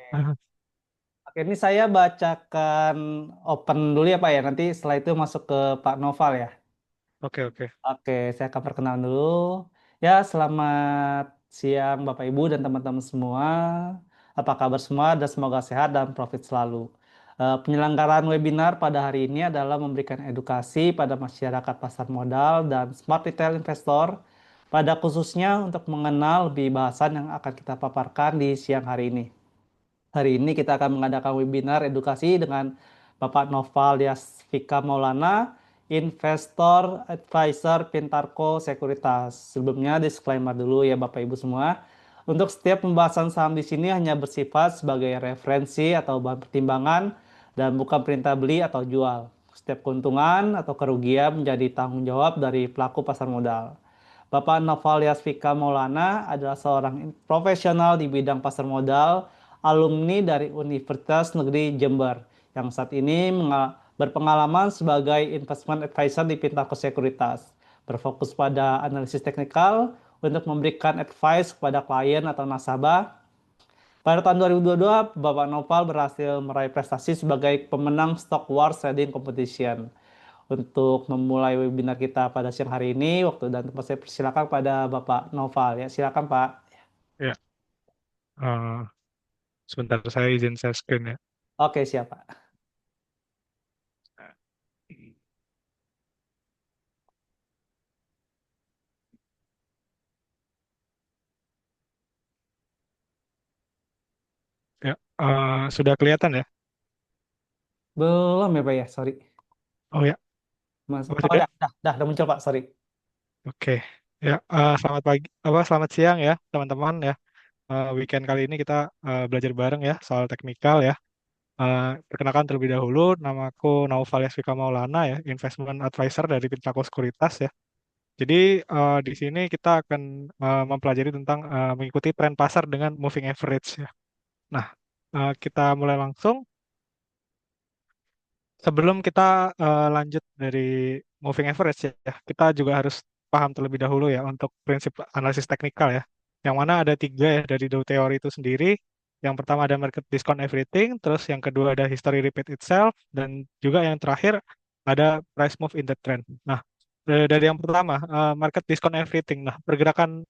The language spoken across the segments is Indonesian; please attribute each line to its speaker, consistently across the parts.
Speaker 1: Oke, ini saya bacakan open dulu ya Pak ya. Nanti setelah itu masuk ke Pak Noval ya.
Speaker 2: Oke, oke.
Speaker 1: Oke, saya akan perkenalan dulu. Ya, selamat siang Bapak Ibu dan teman-teman semua. Apa kabar semua dan semoga sehat dan profit selalu. Penyelenggaraan webinar pada hari ini adalah memberikan edukasi pada masyarakat pasar modal dan smart retail investor, pada khususnya untuk mengenal lebih bahasan yang akan kita paparkan di siang hari ini. Hari ini kita akan mengadakan webinar edukasi dengan Bapak Noval Yasvika Maulana, Investor Advisor Pintarco Sekuritas. Sebelumnya disclaimer dulu ya Bapak Ibu semua. Untuk setiap pembahasan saham di sini hanya bersifat sebagai referensi atau bahan pertimbangan dan bukan perintah beli atau jual. Setiap keuntungan atau kerugian menjadi tanggung jawab dari pelaku pasar modal. Bapak Noval Yasvika Maulana adalah seorang profesional di bidang pasar modal, alumni dari Universitas Negeri Jember, yang saat ini berpengalaman sebagai investment advisor di Pintarco Sekuritas, berfokus pada analisis teknikal untuk memberikan advice kepada klien atau nasabah. Pada tahun 2022, Bapak Noval berhasil meraih prestasi sebagai pemenang Stock Wars Trading Competition. Untuk memulai webinar kita pada siang hari ini, waktu dan tempat saya persilakan pada Bapak Noval ya. Silakan Pak.
Speaker 2: Ya, eh, sebentar saya izin share screen ya.
Speaker 1: Oke, siap Pak.
Speaker 2: Ya, sudah kelihatan ya?
Speaker 1: Belum ya Pak ya, sorry.
Speaker 2: Oh ya,
Speaker 1: Mas,
Speaker 2: oh
Speaker 1: oh
Speaker 2: sudah.
Speaker 1: ya, dah muncul Pak, sorry.
Speaker 2: Oke. Ya, selamat pagi, selamat siang ya, teman-teman ya. Weekend kali ini kita belajar bareng ya soal teknikal ya. Perkenalkan terlebih dahulu, namaku Naufal Yasvika Maulana ya, Investment Advisor dari Pintaco Sekuritas ya. Jadi di sini kita akan mempelajari tentang mengikuti tren pasar dengan moving average ya. Nah, kita mulai langsung. Sebelum kita lanjut dari moving average ya, kita juga harus paham terlebih dahulu ya untuk prinsip analisis teknikal ya. Yang mana ada tiga ya dari Dow teori itu sendiri. Yang pertama ada market discount everything, terus yang kedua ada history repeat itself, dan juga yang terakhir ada price move in the trend. Nah, dari yang pertama, market discount everything. Nah, pergerakan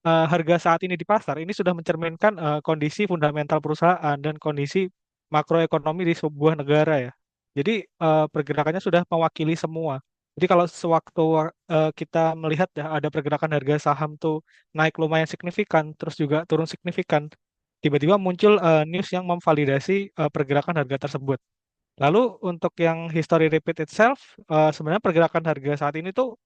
Speaker 2: harga saat ini di pasar ini sudah mencerminkan kondisi fundamental perusahaan dan kondisi makroekonomi di sebuah negara ya. Jadi pergerakannya sudah mewakili semua. Jadi kalau sewaktu kita melihat ya ada pergerakan harga saham tuh naik lumayan signifikan, terus juga turun signifikan, tiba-tiba muncul news yang memvalidasi pergerakan harga tersebut. Lalu untuk yang history repeat itself, sebenarnya pergerakan harga saat ini tuh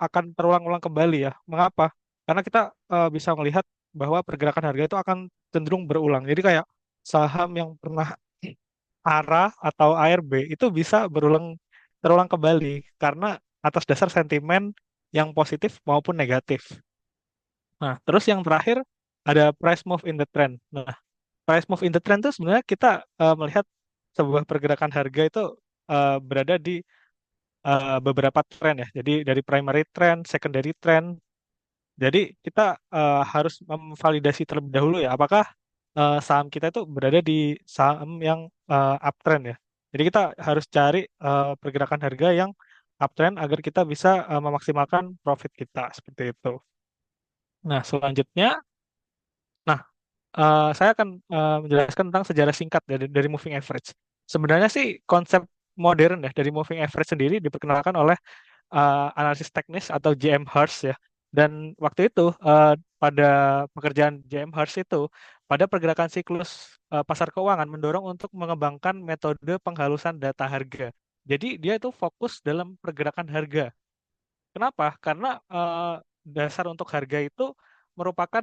Speaker 2: akan terulang-ulang kembali ya. Mengapa? Karena kita bisa melihat bahwa pergerakan harga itu akan cenderung berulang. Jadi kayak saham yang pernah ARA atau ARB itu bisa terulang kembali karena atas dasar sentimen yang positif maupun negatif. Nah, terus yang terakhir ada price move in the trend. Nah, price move in the trend itu sebenarnya kita melihat sebuah pergerakan harga itu berada di beberapa tren ya. Jadi dari primary trend, secondary trend. Jadi kita harus memvalidasi terlebih dahulu ya, apakah saham kita itu berada di saham yang uptrend ya. Jadi kita harus cari pergerakan harga yang uptrend agar kita bisa memaksimalkan profit kita seperti itu. Nah, selanjutnya, nah saya akan menjelaskan tentang sejarah singkat dari moving average. Sebenarnya sih konsep modern ya dari moving average sendiri diperkenalkan oleh analisis teknis atau JM Hurst ya. Dan waktu itu pada pekerjaan JM Hurst itu pada pergerakan siklus pasar keuangan mendorong untuk mengembangkan metode penghalusan data harga. Jadi dia itu fokus dalam pergerakan harga. Kenapa? Karena dasar untuk harga itu merupakan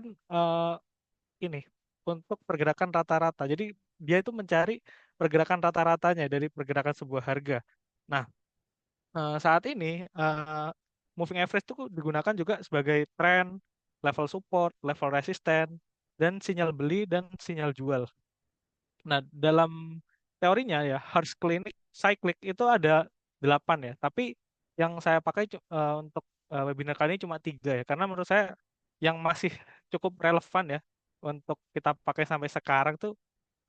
Speaker 2: ini untuk pergerakan rata-rata. Jadi dia itu mencari pergerakan rata-ratanya dari pergerakan sebuah harga. Nah, saat ini moving average itu digunakan juga sebagai tren, level support, level resisten, dan sinyal beli dan sinyal jual. Nah, dalam teorinya ya, Harsh Clinic Cyclic itu ada 8 ya, tapi yang saya pakai untuk webinar kali ini cuma 3 ya, karena menurut saya yang masih cukup relevan ya untuk kita pakai sampai sekarang tuh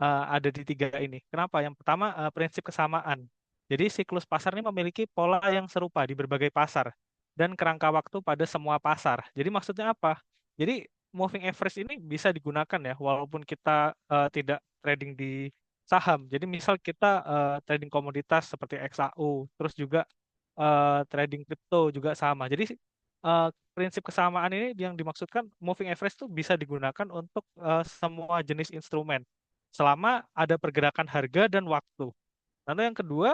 Speaker 2: ada di tiga ini. Kenapa? Yang pertama, prinsip kesamaan. Jadi siklus pasar ini memiliki pola yang serupa di berbagai pasar dan kerangka waktu pada semua pasar. Jadi maksudnya apa? Jadi moving average ini bisa digunakan ya, walaupun kita tidak trading di saham. Jadi misal kita trading komoditas seperti XAU, terus juga trading crypto juga sama. Jadi prinsip kesamaan ini yang dimaksudkan moving average itu bisa digunakan untuk semua jenis instrumen selama ada pergerakan harga dan waktu. Lalu yang kedua,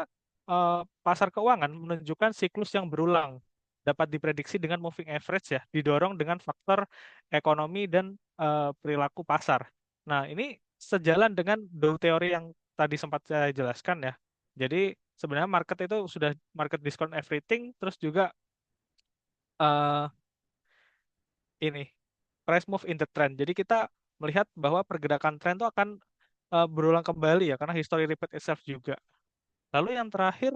Speaker 2: pasar keuangan menunjukkan siklus yang berulang dapat diprediksi dengan moving average ya, didorong dengan faktor ekonomi dan perilaku pasar. Nah, ini sejalan dengan Dow teori yang tadi sempat saya jelaskan ya. Jadi sebenarnya market itu sudah market discount everything, terus juga eh, ini price move in the trend. Jadi kita melihat bahwa pergerakan tren itu akan berulang kembali ya, karena history repeat itself juga. Lalu yang terakhir,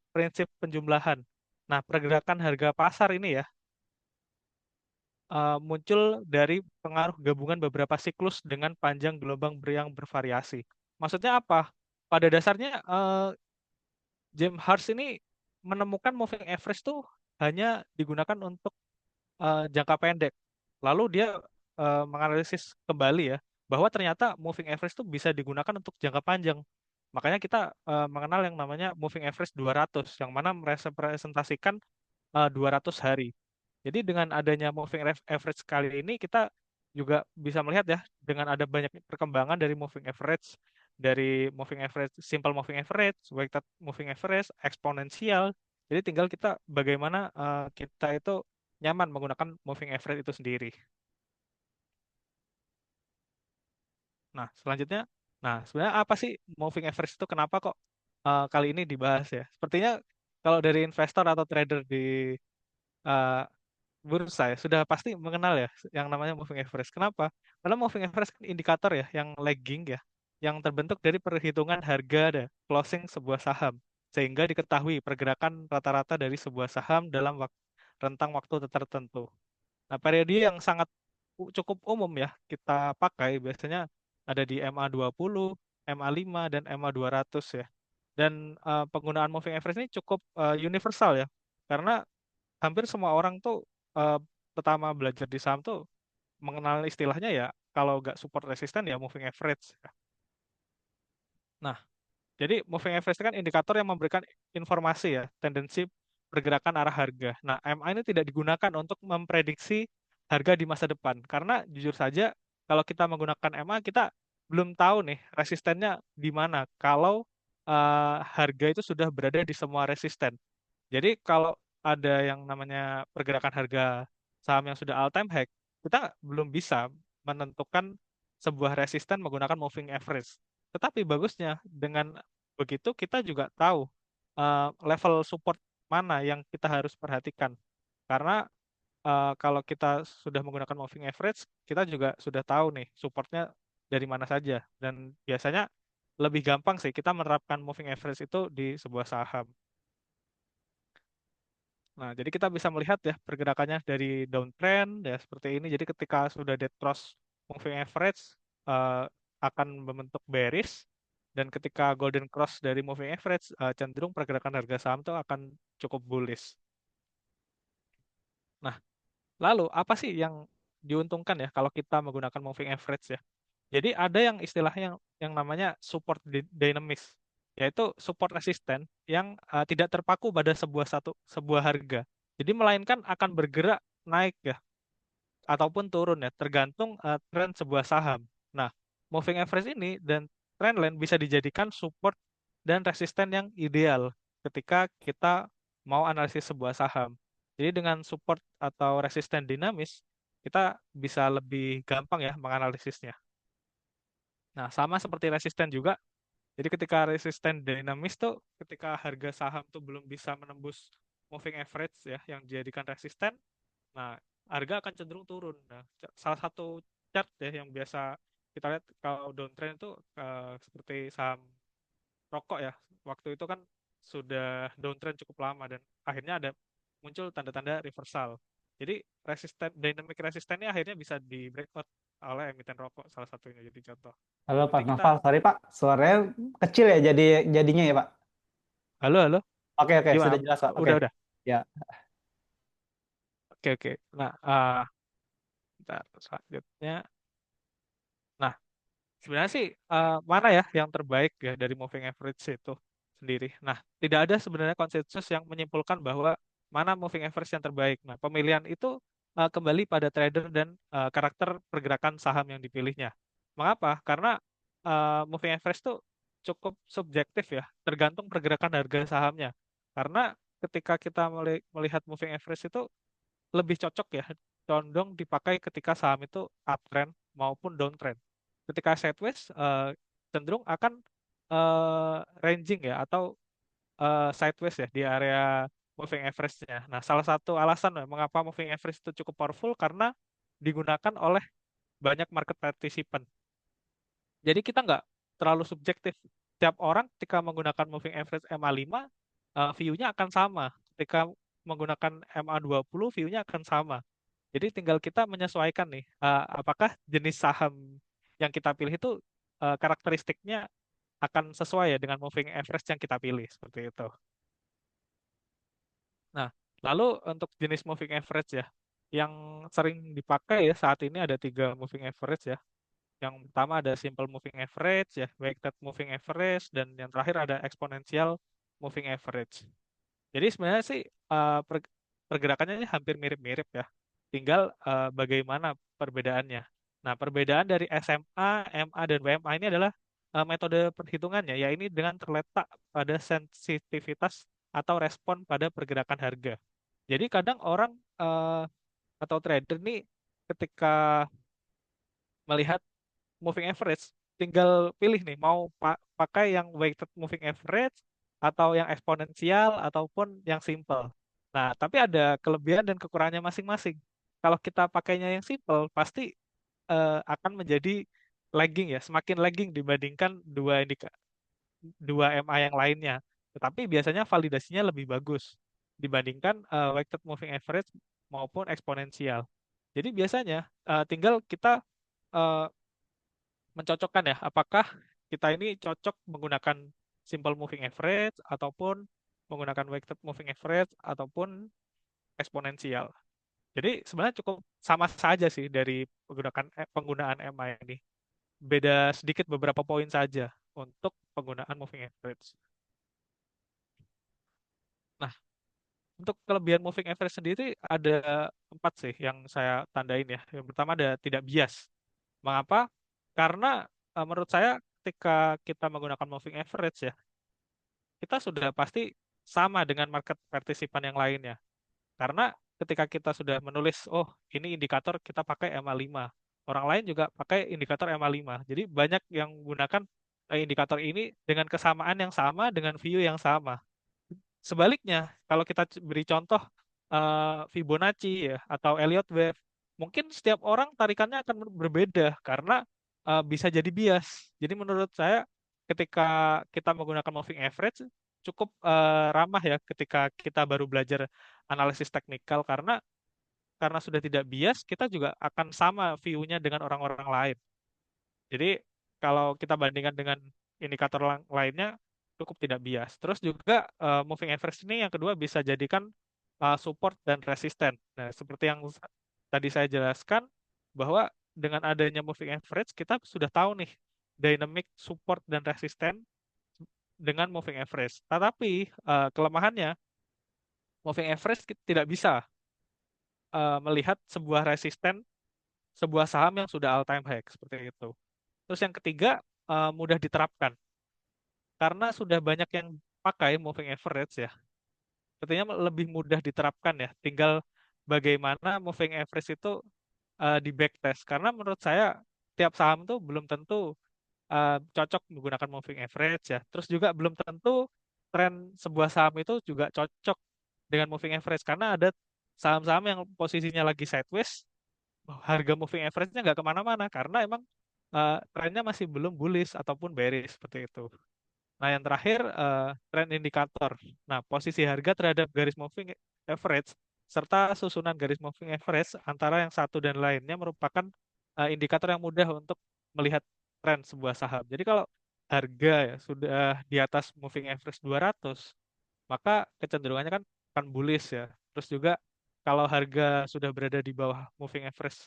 Speaker 2: prinsip penjumlahan. Nah, pergerakan harga pasar ini ya muncul dari pengaruh gabungan beberapa siklus dengan panjang gelombang yang bervariasi. Maksudnya apa? Pada dasarnya James Hurst ini menemukan moving average itu hanya digunakan untuk jangka pendek. Lalu dia menganalisis kembali ya bahwa ternyata moving average itu bisa digunakan untuk jangka panjang. Makanya kita mengenal yang namanya moving average 200 yang mana merepresentasikan 200 hari. Jadi dengan adanya average kali ini kita juga bisa melihat ya dengan ada banyak perkembangan dari moving average, simple moving average, weighted moving average, eksponensial. Jadi tinggal kita bagaimana kita itu nyaman menggunakan moving average itu sendiri. Nah, selanjutnya, sebenarnya apa sih moving average itu? Kenapa kok kali ini dibahas ya? Sepertinya kalau dari investor atau trader di eh, bursa ya sudah pasti mengenal ya yang namanya moving average. Kenapa? Karena moving average kan indikator ya yang lagging ya, yang terbentuk dari perhitungan harga dan closing sebuah saham sehingga diketahui pergerakan rata-rata dari sebuah saham dalam rentang waktu tertentu. Nah, periode yang sangat cukup umum ya kita pakai biasanya ada di MA20, MA5 dan MA200 ya. Dan penggunaan moving average ini cukup universal ya. Karena hampir semua orang tuh eh, pertama belajar di saham tuh mengenal istilahnya ya kalau nggak support resisten ya moving average. Nah, jadi moving average itu kan indikator yang memberikan informasi ya, tendensi pergerakan arah harga. Nah, MA ini tidak digunakan untuk memprediksi harga di masa depan karena jujur saja kalau kita menggunakan MA kita belum tahu nih resistennya di mana kalau harga itu sudah berada di semua resisten. Jadi kalau ada yang namanya pergerakan harga saham yang sudah all time high, kita belum bisa menentukan sebuah resisten menggunakan moving average. Tetapi bagusnya dengan begitu kita juga tahu level support mana yang kita harus perhatikan. Karena kalau kita sudah menggunakan moving average, kita juga sudah tahu nih supportnya dari mana saja. Dan biasanya lebih gampang sih kita menerapkan moving average itu di sebuah saham. Nah, jadi kita bisa melihat ya pergerakannya dari downtrend ya seperti ini. Jadi ketika sudah dead cross moving average eh, akan membentuk bearish dan ketika golden cross dari moving average cenderung pergerakan harga saham itu akan cukup bullish. Nah, lalu apa sih yang diuntungkan ya kalau kita menggunakan moving average ya? Jadi ada yang istilahnya yang namanya support dynamics, yaitu support resisten yang tidak terpaku pada sebuah harga. Jadi melainkan akan bergerak naik ya ataupun turun ya, tergantung tren sebuah saham. Nah, moving average ini dan trendline bisa dijadikan support dan resisten yang ideal ketika kita mau analisis sebuah saham. Jadi dengan support atau resisten dinamis, kita bisa lebih gampang ya menganalisisnya. Nah, sama seperti resisten juga. Jadi ketika resisten dinamis tuh, ketika harga saham tuh belum bisa menembus moving average ya, yang dijadikan resisten, nah harga akan cenderung turun. Nah, salah satu chart ya yang biasa kita lihat kalau downtrend itu seperti saham rokok ya, waktu itu kan sudah downtrend cukup lama dan akhirnya ada muncul tanda-tanda reversal. Jadi dynamic resisten ini akhirnya bisa di breakout. oleh emiten rokok salah satunya jadi contoh.
Speaker 1: Halo Pak
Speaker 2: Jadi kita,
Speaker 1: Noval, sorry Pak, suaranya kecil ya jadinya ya Pak.
Speaker 2: halo halo,
Speaker 1: Oke oke,
Speaker 2: gimana?
Speaker 1: sudah jelas Pak. Oke.
Speaker 2: Udah.
Speaker 1: Ya.
Speaker 2: Oke. Nah, bentar, selanjutnya. Nah, sebenarnya sih mana ya yang terbaik ya dari moving average itu sendiri. Nah, tidak ada sebenarnya konsensus yang menyimpulkan bahwa mana moving average yang terbaik. Nah, pemilihan itu kembali pada trader dan karakter pergerakan saham yang dipilihnya. Mengapa? Karena moving average itu cukup subjektif ya, tergantung pergerakan harga sahamnya. Karena ketika kita melihat moving average itu lebih cocok ya, condong dipakai ketika saham itu uptrend maupun downtrend. Ketika sideways cenderung akan ranging ya atau sideways ya di area moving average-nya. Nah, salah satu alasan mengapa moving average itu cukup powerful karena digunakan oleh banyak market participant. Jadi kita nggak terlalu subjektif. Setiap orang ketika menggunakan moving average MA5, view-nya akan sama. Ketika menggunakan MA20, view-nya akan sama. Jadi tinggal kita menyesuaikan nih, apakah jenis saham yang kita pilih itu karakteristiknya akan sesuai ya dengan moving average yang kita pilih seperti itu. Nah, lalu untuk jenis moving average ya, yang sering dipakai ya saat ini ada tiga moving average ya. Yang pertama ada simple moving average ya, weighted moving average, dan yang terakhir ada exponential moving average. Jadi sebenarnya sih pergerakannya ini hampir mirip-mirip ya. Tinggal bagaimana perbedaannya. Nah, perbedaan dari SMA, MA, dan WMA ini adalah metode perhitungannya, ya ini dengan terletak pada sensitivitas atau respon pada pergerakan harga. Jadi kadang orang atau trader nih ketika melihat moving average, tinggal pilih nih mau pakai yang weighted moving average atau yang eksponensial ataupun yang simple. Nah, tapi ada kelebihan dan kekurangannya masing-masing. Kalau kita pakainya yang simple, pasti akan menjadi lagging ya, semakin lagging dibandingkan dua MA yang lainnya. Tetapi biasanya validasinya lebih bagus dibandingkan weighted moving average maupun eksponensial. Jadi biasanya tinggal kita eh, mencocokkan ya, apakah kita ini cocok menggunakan simple moving average ataupun menggunakan weighted moving average ataupun eksponensial. Jadi sebenarnya cukup sama saja sih dari penggunaan MA ini. Beda sedikit beberapa poin saja untuk penggunaan moving average. Nah, untuk kelebihan moving average sendiri ada empat sih yang saya tandain ya. Yang pertama ada tidak bias. Mengapa? Karena menurut saya ketika kita menggunakan moving average ya, kita sudah pasti sama dengan market partisipan yang lainnya. Karena ketika kita sudah menulis, oh ini indikator kita pakai MA5. Orang lain juga pakai indikator MA5. Jadi banyak yang menggunakan indikator ini dengan kesamaan yang sama, dengan view yang sama. Sebaliknya, kalau kita beri contoh Fibonacci ya atau Elliott Wave, mungkin setiap orang tarikannya akan berbeda karena bisa jadi bias. Jadi menurut saya ketika kita menggunakan moving average cukup ramah ya ketika kita baru belajar analisis teknikal karena sudah tidak bias, kita juga akan sama view-nya dengan orang-orang lain. Jadi kalau kita bandingkan dengan indikator lainnya cukup tidak bias. Terus juga moving average ini yang kedua bisa jadikan support dan resisten. Nah, seperti yang tadi saya jelaskan bahwa dengan adanya moving average kita sudah tahu nih dynamic support dan resisten dengan moving average. Tetapi kelemahannya moving average tidak bisa melihat sebuah resisten sebuah saham yang sudah all time high seperti itu. Terus yang ketiga mudah diterapkan karena sudah banyak yang pakai moving average ya. Sepertinya lebih mudah diterapkan ya. Tinggal bagaimana moving average itu di backtest. Karena menurut saya tiap saham tuh belum tentu cocok menggunakan moving average ya. Terus juga belum tentu tren sebuah saham itu juga cocok dengan moving average karena ada saham-saham yang posisinya lagi sideways, harga moving average-nya nggak kemana-mana karena emang trennya masih belum bullish ataupun bearish seperti itu. Nah, yang terakhir, trend indikator. Nah, posisi harga terhadap garis moving average serta susunan garis moving average antara yang satu dan lainnya merupakan indikator yang mudah untuk melihat tren sebuah saham. Jadi kalau harga ya sudah di atas moving average 200, maka kecenderungannya kan akan bullish ya. Terus juga kalau harga sudah berada di bawah moving average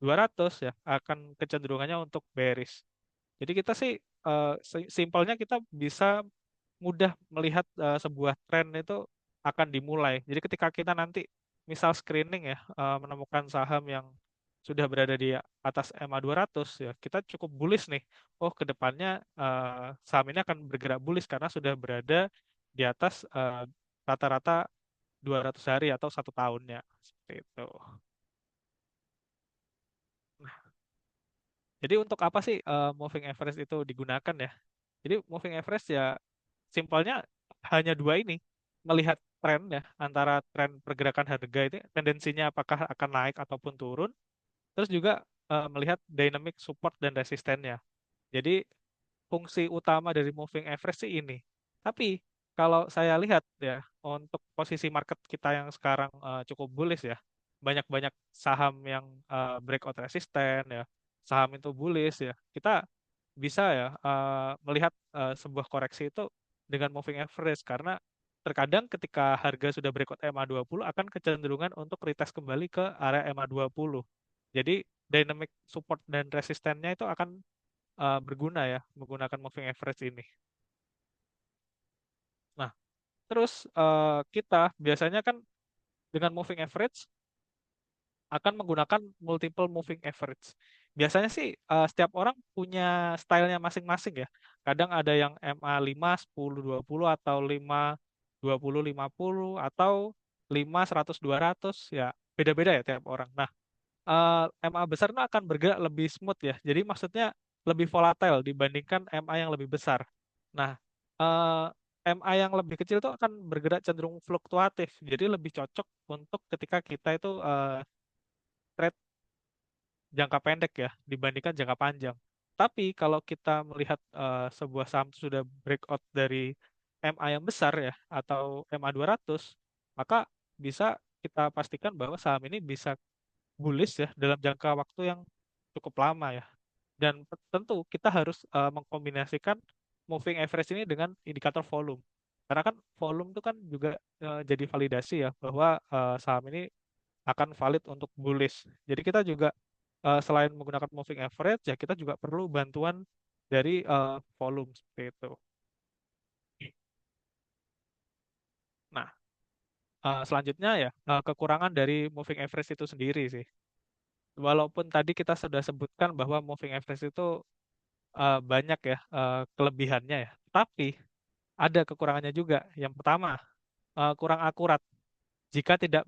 Speaker 2: 200 ya akan kecenderungannya untuk bearish. Jadi kita sih simpelnya kita bisa mudah melihat sebuah tren itu akan dimulai. Jadi ketika kita nanti misal screening ya menemukan saham yang sudah berada di atas MA 200 ya, kita cukup bullish nih. Oh, ke depannya saham ini akan bergerak bullish karena sudah berada di atas rata-rata 200 hari atau 1 tahunnya. Seperti itu. Jadi untuk apa sih moving average itu digunakan ya? Jadi moving average ya simpelnya hanya dua ini, melihat tren ya antara tren pergerakan harga itu tendensinya apakah akan naik ataupun turun, terus juga melihat dynamic support dan resistennya. Jadi fungsi utama dari moving average sih ini. Tapi kalau saya lihat ya untuk posisi market kita yang sekarang cukup bullish ya, banyak-banyak saham yang breakout resisten ya, saham itu bullish ya. Kita bisa ya melihat sebuah koreksi itu dengan moving average karena terkadang ketika harga sudah breakout MA20 akan kecenderungan untuk retest kembali ke area MA20. Jadi dynamic support dan resistennya itu akan berguna ya menggunakan moving average ini. Nah, terus kita biasanya kan dengan moving average akan menggunakan multiple moving average. Biasanya sih setiap orang punya stylenya masing-masing ya. Kadang ada yang MA 5, 10, 20 atau 5, 20, 50 atau 5, 100, 200 ya beda-beda ya tiap orang. Nah, MA besar itu akan bergerak lebih smooth ya. Jadi maksudnya lebih volatile dibandingkan MA yang lebih besar. Nah, eh, MA yang lebih kecil itu akan bergerak cenderung fluktuatif. Jadi lebih cocok untuk ketika kita itu trade jangka pendek ya dibandingkan jangka panjang. Tapi kalau kita melihat sebuah saham itu sudah breakout dari MA yang besar ya atau MA 200, maka bisa kita pastikan bahwa saham ini bisa bullish ya dalam jangka waktu yang cukup lama ya. Dan tentu kita harus mengkombinasikan moving average ini dengan indikator volume. Karena kan volume itu kan juga jadi validasi ya bahwa saham ini akan valid untuk bullish. Jadi kita juga selain menggunakan moving average ya kita juga perlu bantuan dari volume seperti itu. Nah, selanjutnya ya kekurangan dari moving average itu sendiri sih. Walaupun tadi kita sudah sebutkan bahwa moving average itu banyak ya kelebihannya ya. Tapi ada kekurangannya juga. Yang pertama, kurang akurat jika tidak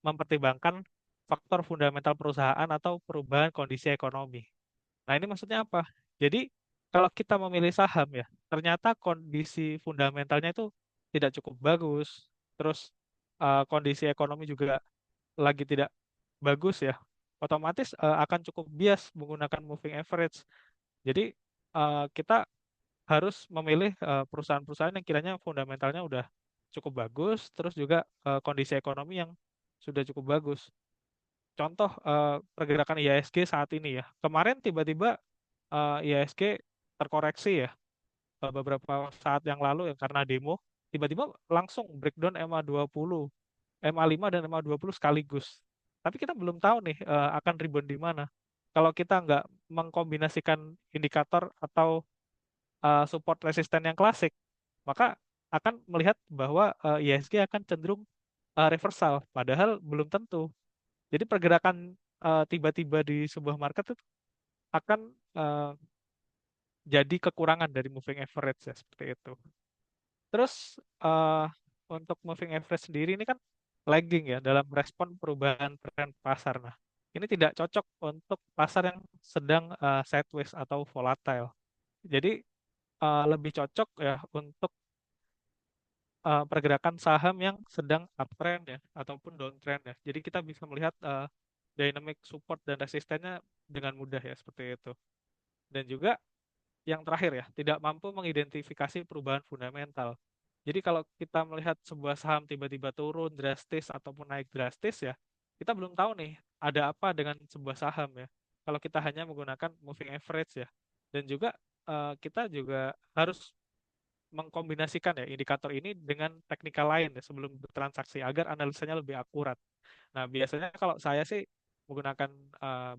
Speaker 2: mempertimbangkan faktor fundamental perusahaan atau perubahan kondisi ekonomi. Nah, ini maksudnya apa? Jadi, kalau kita memilih saham ya, ternyata kondisi fundamentalnya itu tidak cukup bagus, terus kondisi ekonomi juga lagi tidak bagus ya, otomatis akan cukup bias menggunakan moving average. Jadi, kita harus memilih perusahaan-perusahaan yang kiranya fundamentalnya udah cukup bagus, terus juga kondisi ekonomi yang sudah cukup bagus. Contoh pergerakan IHSG saat ini ya. Kemarin tiba-tiba IHSG terkoreksi ya beberapa saat yang lalu ya karena demo, tiba-tiba langsung breakdown MA20, MA5 dan MA20 sekaligus. Tapi kita belum tahu nih akan rebound di mana. Kalau kita nggak mengkombinasikan indikator atau support resisten yang klasik, maka akan melihat bahwa IHSG akan cenderung reversal, padahal belum tentu. Jadi pergerakan tiba-tiba di sebuah market itu akan jadi kekurangan dari moving average ya seperti itu. Terus eh, untuk moving average sendiri ini kan lagging ya dalam respon perubahan tren pasar. Nah, ini tidak cocok untuk pasar yang sedang sideways atau volatile. Jadi lebih cocok ya untuk pergerakan saham yang sedang uptrend ya ataupun downtrend ya. Jadi kita bisa melihat dynamic support dan resistennya dengan mudah ya seperti itu. Dan juga yang terakhir ya, tidak mampu mengidentifikasi perubahan fundamental. Jadi kalau kita melihat sebuah saham tiba-tiba turun drastis ataupun naik drastis ya, kita belum tahu nih ada apa dengan sebuah saham ya. kalau kita hanya menggunakan moving average ya. Dan juga kita juga harus mengkombinasikan ya indikator ini dengan teknikal lain ya sebelum bertransaksi agar analisanya lebih akurat. Nah, biasanya kalau saya sih menggunakan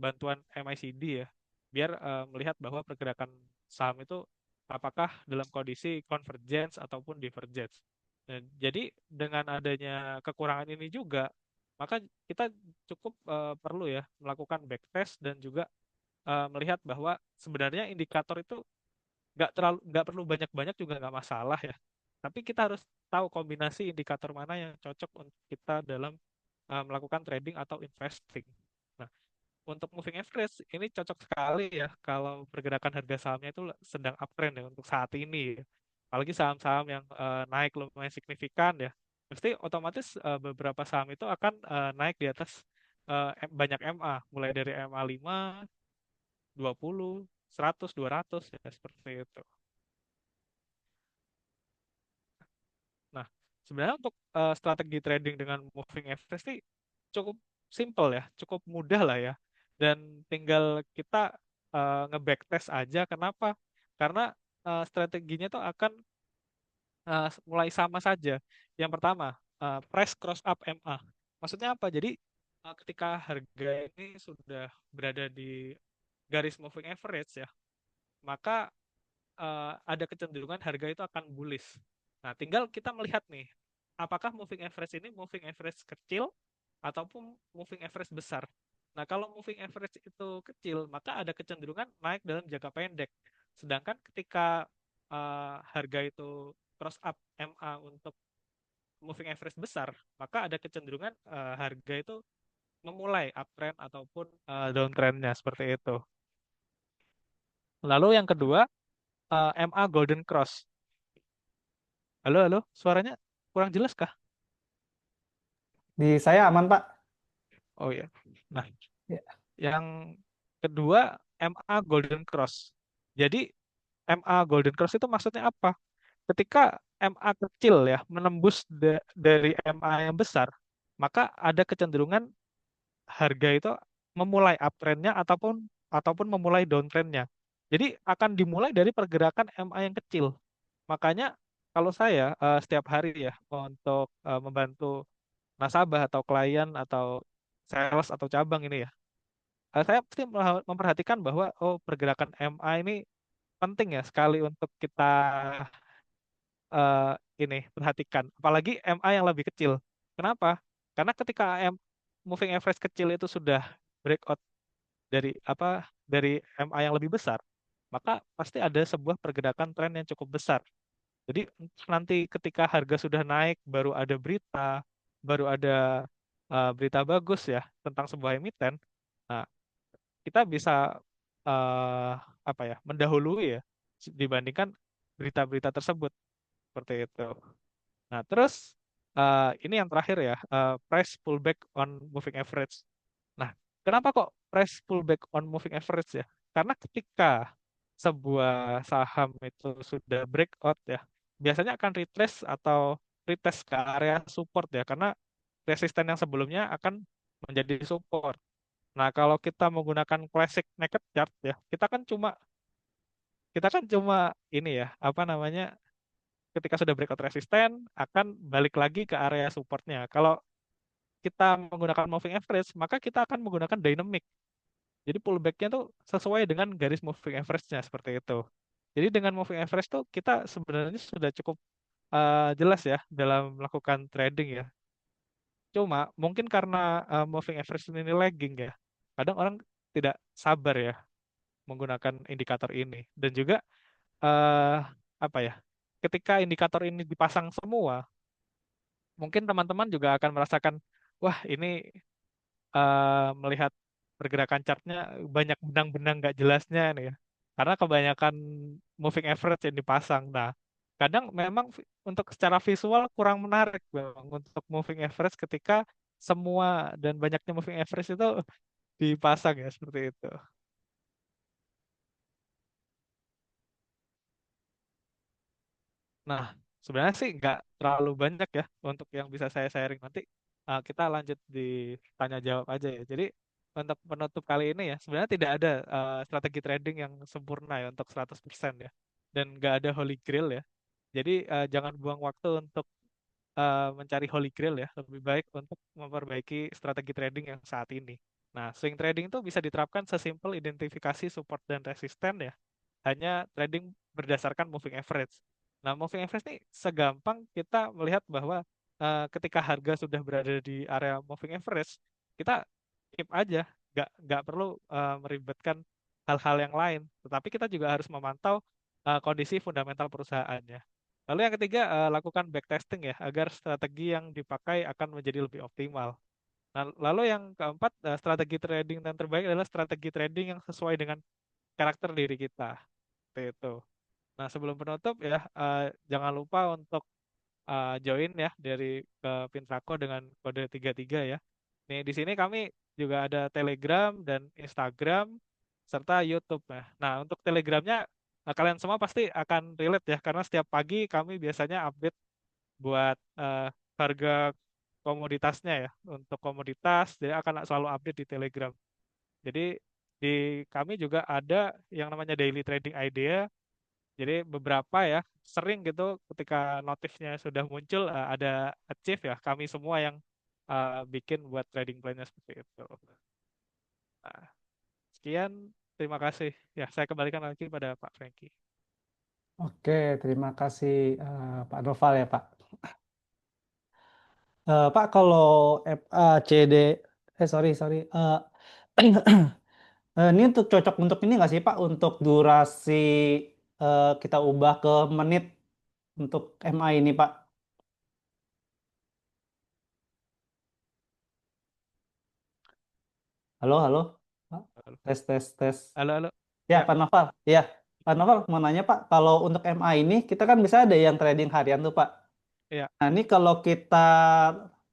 Speaker 2: bantuan MACD ya, biar melihat bahwa pergerakan saham itu apakah dalam kondisi convergence ataupun divergence. Dan jadi dengan adanya kekurangan ini juga, maka kita cukup perlu ya melakukan backtest dan juga melihat bahwa sebenarnya indikator itu nggak perlu banyak-banyak juga nggak masalah ya. Tapi kita harus tahu kombinasi indikator mana yang cocok untuk kita dalam melakukan trading atau investing. Nah, untuk moving average ini cocok sekali ya kalau pergerakan harga sahamnya itu sedang uptrend ya untuk saat ini. Ya. Apalagi saham-saham yang naik lumayan signifikan ya. Pasti otomatis beberapa saham itu akan naik di atas banyak MA, mulai dari MA 5, 20, 100, 200 ya seperti itu. Nah, sebenarnya untuk strategi trading dengan moving average sih cukup simple ya, cukup mudah lah ya. Dan tinggal kita nge-backtest aja. Kenapa? Karena strateginya itu akan mulai sama saja. Yang pertama, price cross up MA. Maksudnya apa? Jadi ketika harga ini sudah berada di garis moving average ya, maka ada kecenderungan harga itu akan bullish. Nah, tinggal kita melihat nih, apakah moving average ini moving average kecil ataupun moving average besar. Nah, kalau moving average itu kecil, maka ada kecenderungan naik dalam jangka pendek. Sedangkan ketika harga itu cross up MA untuk moving average besar, maka ada kecenderungan harga itu memulai uptrend ataupun downtrendnya seperti itu. Lalu yang kedua, MA Golden Cross. Halo, halo, suaranya kurang jelas kah?
Speaker 1: Di saya aman, Pak.
Speaker 2: Oh ya. Nah,
Speaker 1: Ya.
Speaker 2: yang kedua MA Golden Cross. Jadi MA Golden Cross itu maksudnya apa? Ketika MA kecil ya menembus dari MA yang besar, maka ada kecenderungan harga itu memulai uptrendnya ataupun memulai downtrendnya. Jadi akan dimulai dari pergerakan MA yang kecil. Makanya kalau saya setiap hari ya untuk membantu nasabah atau klien atau sales atau cabang ini ya. Saya pasti memperhatikan bahwa oh pergerakan MA ini penting ya sekali untuk kita eh, ini perhatikan. Apalagi MA yang lebih kecil. Kenapa? Karena ketika moving average kecil itu sudah breakout dari MA yang lebih besar, maka pasti ada sebuah pergerakan tren yang cukup besar. Jadi nanti ketika harga sudah naik, baru ada berita bagus ya tentang sebuah emiten. Nah, kita bisa eh, apa ya mendahului ya dibandingkan berita-berita tersebut seperti itu. Nah, terus ini yang terakhir ya, price pullback on moving average. Nah, kenapa kok price pullback on moving average ya? Karena ketika sebuah saham itu sudah breakout ya, biasanya akan retrace atau retest ke area support ya, karena resisten yang sebelumnya akan menjadi support. Nah, kalau kita menggunakan classic naked chart ya, kita kan cuma ini ya, apa namanya, ketika sudah breakout resisten akan balik lagi ke area supportnya. Kalau kita menggunakan moving average, maka kita akan menggunakan dynamic. Jadi pullback-nya tuh sesuai dengan garis moving average-nya seperti itu. Jadi dengan moving average tuh kita sebenarnya sudah cukup jelas ya dalam melakukan trading ya. Cuma mungkin karena moving average ini lagging ya. Kadang orang tidak sabar ya menggunakan indikator ini dan juga eh apa ya? Ketika indikator ini dipasang semua, mungkin teman-teman juga akan merasakan, wah ini melihat pergerakan chartnya banyak benang-benang nggak jelasnya nih ya. Karena kebanyakan moving average yang dipasang. Nah, kadang memang untuk secara visual kurang menarik memang untuk moving average ketika semua dan banyaknya moving average itu dipasang ya seperti itu. Nah, sebenarnya sih nggak terlalu banyak ya untuk yang bisa saya sharing nanti. Kita lanjut di tanya jawab aja ya. Jadi untuk penutup kali ini ya, sebenarnya tidak ada strategi trading yang sempurna ya untuk 100% ya. Dan nggak ada holy grail ya. Jadi jangan buang waktu untuk mencari holy grail ya. Lebih baik untuk memperbaiki strategi trading yang saat ini. Nah, swing trading itu bisa diterapkan sesimpel identifikasi support dan resisten ya, hanya trading berdasarkan moving average. Nah, moving average ini segampang kita melihat bahwa ketika harga sudah berada di area moving average, kita keep aja, nggak perlu meribetkan hal-hal yang lain. Tetapi kita juga harus memantau kondisi fundamental perusahaannya. Lalu yang ketiga, lakukan backtesting ya, agar strategi yang dipakai akan menjadi lebih optimal. Nah, lalu yang keempat, strategi trading yang terbaik adalah strategi trading yang sesuai dengan karakter diri kita. Seperti itu. Nah, sebelum penutup ya, jangan lupa untuk join ya dari ke Pintrako dengan kode 33 ya. Nih, di sini kami juga ada Telegram dan Instagram serta YouTube. Nah, untuk Telegramnya kalian semua pasti akan relate ya, karena setiap pagi kami biasanya update buat harga komoditasnya ya. Untuk komoditas, jadi akan selalu update di Telegram. Jadi di kami juga ada yang namanya daily trading idea. Jadi beberapa ya sering gitu ketika notifnya sudah muncul ada achieve ya kami semua yang bikin buat trading plan-nya seperti itu. Nah, sekian, terima kasih. Ya, saya kembalikan lagi pada Pak Frankie.
Speaker 1: Oke, terima kasih Pak Noval ya Pak. Pak kalau FACD, sorry sorry, ini untuk cocok untuk ini nggak sih Pak untuk durasi kita ubah ke menit untuk MA ini Pak? Halo halo, Pak? Tes tes tes.
Speaker 2: Halo, halo.
Speaker 1: Ya
Speaker 2: Ya,
Speaker 1: Pak Noval, ya Pak Noval mau nanya Pak, kalau untuk MA ini kita kan bisa ada yang trading harian tuh Pak.
Speaker 2: ya,
Speaker 1: Nah, ini kalau kita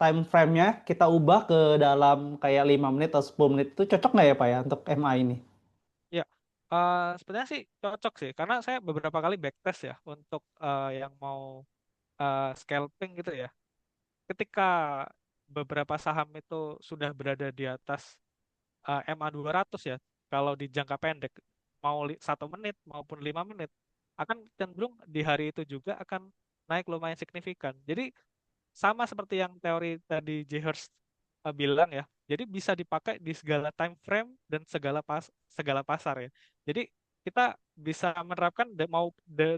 Speaker 1: time frame-nya kita ubah ke dalam kayak 5 menit atau 10 menit itu cocok nggak ya Pak ya untuk MA ini?
Speaker 2: ya. Sebenarnya sih cocok sih, karena saya beberapa kali backtest ya untuk yang mau scalping gitu ya. Ketika beberapa saham itu sudah berada di atas MA 200 ya, kalau di jangka pendek mau 1 menit maupun 5 menit akan cenderung di hari itu juga akan naik lumayan signifikan. Jadi sama seperti yang teori tadi J. Hurst bilang ya. Jadi bisa dipakai di segala time frame dan segala pasar ya. Jadi kita bisa menerapkan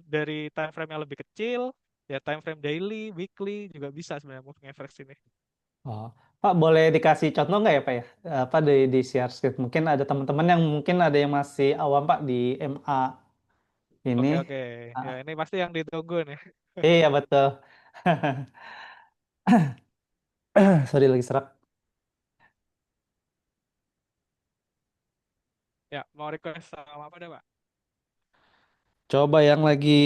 Speaker 2: dari time frame yang lebih kecil ya, time frame daily, weekly juga bisa sebenarnya moving average ini.
Speaker 1: Oh, Pak boleh dikasih contoh nggak ya Pak ya? Apa di share screen? Mungkin ada teman-teman yang mungkin ada yang masih awam Pak di MA
Speaker 2: Oke,
Speaker 1: ini.
Speaker 2: oke. Ya,
Speaker 1: Ah,
Speaker 2: ini pasti yang ditunggu nih.
Speaker 1: iya betul. Sorry lagi serak.
Speaker 2: Ya, mau request sama apa deh, Pak?
Speaker 1: Coba yang lagi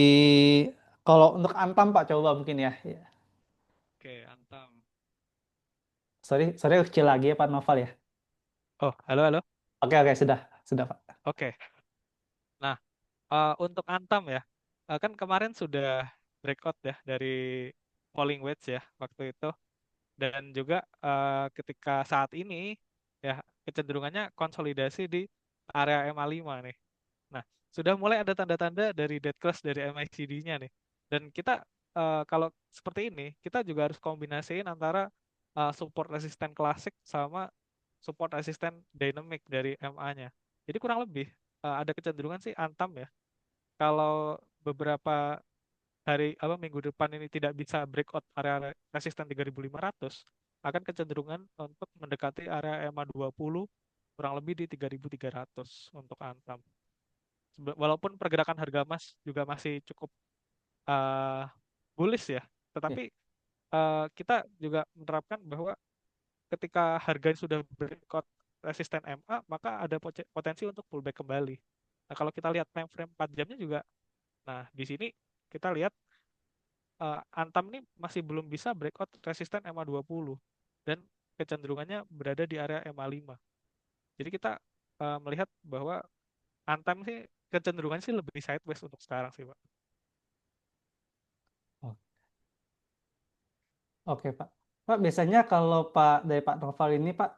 Speaker 1: kalau untuk Antam Pak coba mungkin ya. Ya.
Speaker 2: Oke, Antam.
Speaker 1: Sorry, sorry kecil lagi ya Pak Novel ya.
Speaker 2: Oh, halo, halo.
Speaker 1: Oke oke sudah Pak.
Speaker 2: Oke. Nah, untuk Antam ya, kan kemarin sudah breakout ya dari falling wedge ya waktu itu, dan juga ketika saat ini ya kecenderungannya konsolidasi di area MA5 nih. Nah, sudah mulai ada tanda-tanda dari dead cross dari MACD-nya nih. Dan kita kalau seperti ini, kita juga harus kombinasiin antara support resisten klasik sama support resisten dynamic dari MA-nya. Jadi kurang lebih ada kecenderungan sih Antam ya. Kalau beberapa hari apa minggu depan ini tidak bisa breakout area resisten 3.500, akan kecenderungan untuk mendekati area EMA 20 kurang lebih di 3.300 untuk Antam. Walaupun pergerakan harga emas juga masih cukup uh, bullish ya,
Speaker 1: Ya.
Speaker 2: tetapi kita juga menerapkan bahwa ketika harga sudah breakout resisten MA, maka ada potensi untuk pullback kembali. Nah, kalau kita lihat time frame 4 jamnya juga, nah di sini kita lihat Antam ini masih belum bisa breakout resisten MA 20 dan kecenderungannya berada di area MA 5. Jadi kita melihat bahwa Antam sih kecenderungannya sih lebih sideways untuk sekarang sih, Pak.
Speaker 1: Oh, oke Pak. Pak, biasanya kalau dari Pak Noval ini Pak,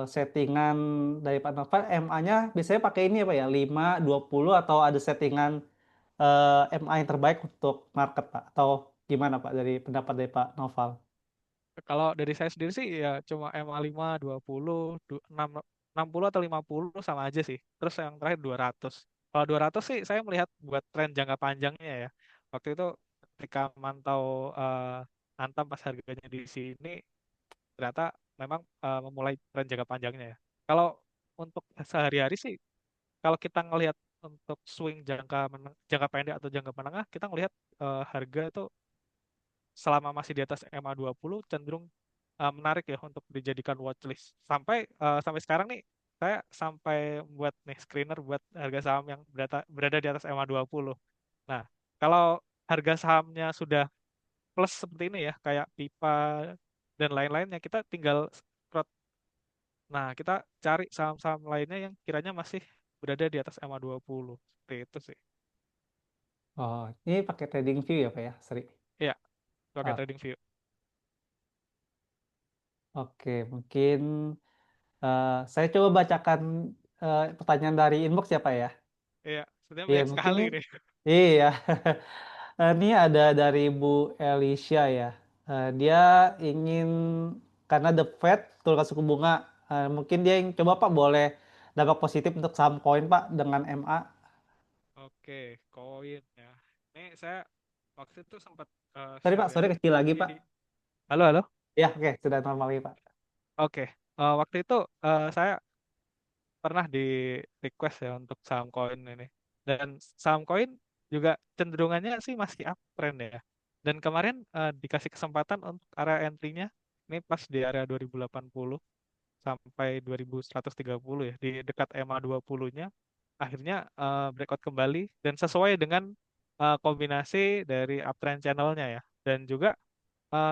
Speaker 1: settingan dari Pak Noval MA-nya biasanya pakai ini apa ya? 5, 20 atau ada settingan MA yang terbaik untuk market Pak? Atau gimana Pak dari pendapat dari Pak Noval?
Speaker 2: Kalau dari saya sendiri sih ya cuma MA5, 20, 6, 60 atau 50 sama aja sih. Terus yang terakhir 200. Kalau 200 sih saya melihat buat tren jangka panjangnya ya. Waktu itu ketika mantau Antam pas harganya di sini ternyata memang memulai tren jangka panjangnya ya. Kalau untuk sehari-hari sih kalau kita ngelihat untuk swing jangka pendek atau jangka menengah, kita ngelihat harga itu selama masih di atas MA20 cenderung menarik ya untuk dijadikan watchlist. Sampai sekarang nih saya sampai buat nih screener buat harga saham yang berada di atas MA20. Nah, kalau harga sahamnya sudah plus seperti ini ya, kayak pipa dan lain-lainnya, kita tinggal scroll. Nah, kita cari saham-saham lainnya yang kiranya masih berada di atas MA20. Seperti itu sih.
Speaker 1: Oh, ini pakai trading view ya Pak ya, Sri?
Speaker 2: Iya, pakai
Speaker 1: Ah,
Speaker 2: trading view.
Speaker 1: oke, mungkin saya coba bacakan pertanyaan dari inbox ya Pak ya.
Speaker 2: Iya, sebenarnya
Speaker 1: Iya,
Speaker 2: banyak
Speaker 1: mungkin
Speaker 2: sekali
Speaker 1: ini,
Speaker 2: nih.
Speaker 1: iya. Ini ada dari Bu Elisha ya. Dia ingin karena The Fed turunkan suku bunga, mungkin dia yang coba Pak boleh dampak positif untuk saham koin Pak dengan MA.
Speaker 2: Oke, koin ya. Ini saya waktu itu sempat
Speaker 1: Sorry Pak,
Speaker 2: share ya
Speaker 1: sorry kecil lagi
Speaker 2: di.
Speaker 1: Pak.
Speaker 2: Halo, halo.
Speaker 1: Ya, oke, sudah normal lagi Pak.
Speaker 2: Oke, waktu itu saya pernah di request ya untuk saham koin ini. Dan saham koin juga cenderungannya sih masih uptrend ya. Dan kemarin dikasih kesempatan untuk area entry-nya ini pas di area 2080 sampai 2130 ya di dekat EMA 20-nya akhirnya breakout kembali dan sesuai dengan kombinasi dari uptrend channel-nya ya. Dan juga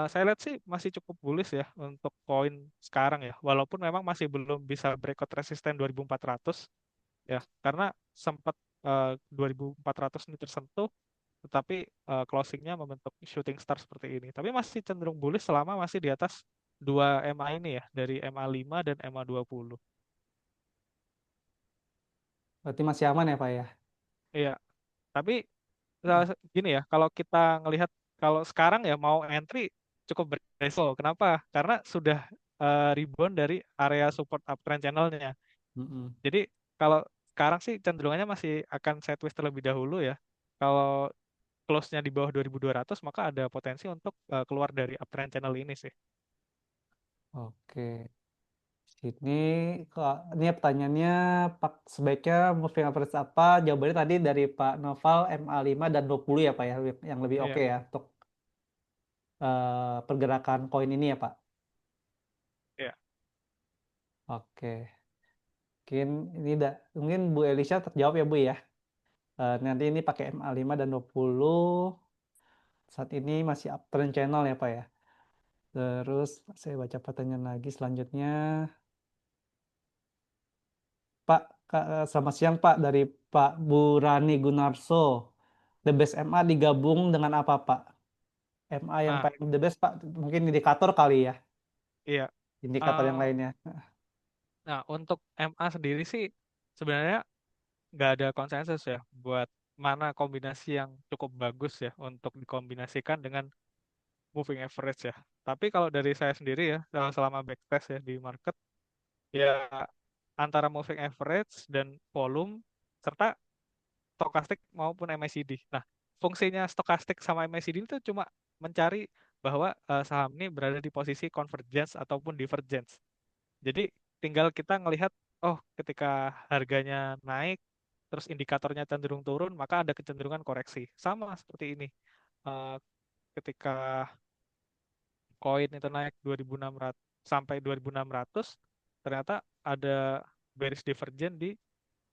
Speaker 2: saya lihat sih masih cukup bullish ya untuk koin sekarang ya. Walaupun memang masih belum bisa breakout resisten 2400 ya. Karena sempat 2400 ini tersentuh tetapi closingnya membentuk shooting star seperti ini. Tapi masih cenderung bullish selama masih di atas 2 MA ini ya, dari MA5 dan MA20.
Speaker 1: Berarti masih aman ya Pak ya?
Speaker 2: Iya, tapi
Speaker 1: Oh,
Speaker 2: gini ya, kalau kita ngelihat kalau sekarang ya mau entry cukup beresiko. Kenapa? Karena sudah rebound dari area support uptrend channelnya.
Speaker 1: mm-mm.
Speaker 2: Jadi kalau sekarang sih cenderungannya masih akan sideways terlebih dahulu ya. Kalau close-nya di bawah 2200 maka ada potensi untuk keluar dari uptrend channel ini sih.
Speaker 1: Oke. Ini ini pertanyaannya Pak sebaiknya moving average apa? Jawabannya tadi dari Pak Noval MA5 dan 20 ya Pak ya, yang lebih oke
Speaker 2: Iya,
Speaker 1: ya untuk pergerakan koin ini ya Pak.
Speaker 2: iya,
Speaker 1: Oke. Mungkin mungkin Bu Elisha terjawab ya Bu ya. Nanti ini pakai MA5 dan 20 saat ini masih uptrend channel ya Pak ya. Terus saya baca pertanyaan lagi selanjutnya. Pak, selamat siang Pak dari Pak Burani Gunarso. The best MA digabung dengan apa Pak? MA yang
Speaker 2: nah,
Speaker 1: paling the best Pak, mungkin indikator kali ya,
Speaker 2: iya.
Speaker 1: indikator yang
Speaker 2: Eh,
Speaker 1: lainnya.
Speaker 2: nah, untuk MA sendiri sih sebenarnya nggak ada konsensus ya buat mana kombinasi yang cukup bagus ya untuk dikombinasikan dengan moving average ya. Tapi kalau dari saya sendiri ya, selama backtest ya di market, ya antara moving average dan volume serta stokastik maupun MACD. Nah, fungsinya stokastik sama MACD itu cuma mencari bahwa saham ini berada di posisi convergence ataupun divergence. Jadi tinggal kita ngelihat, oh ketika harganya naik, terus indikatornya cenderung turun, maka ada kecenderungan koreksi. Sama seperti ini. Eh, Ketika koin itu naik 2600 sampai 2600, ternyata ada bearish divergence di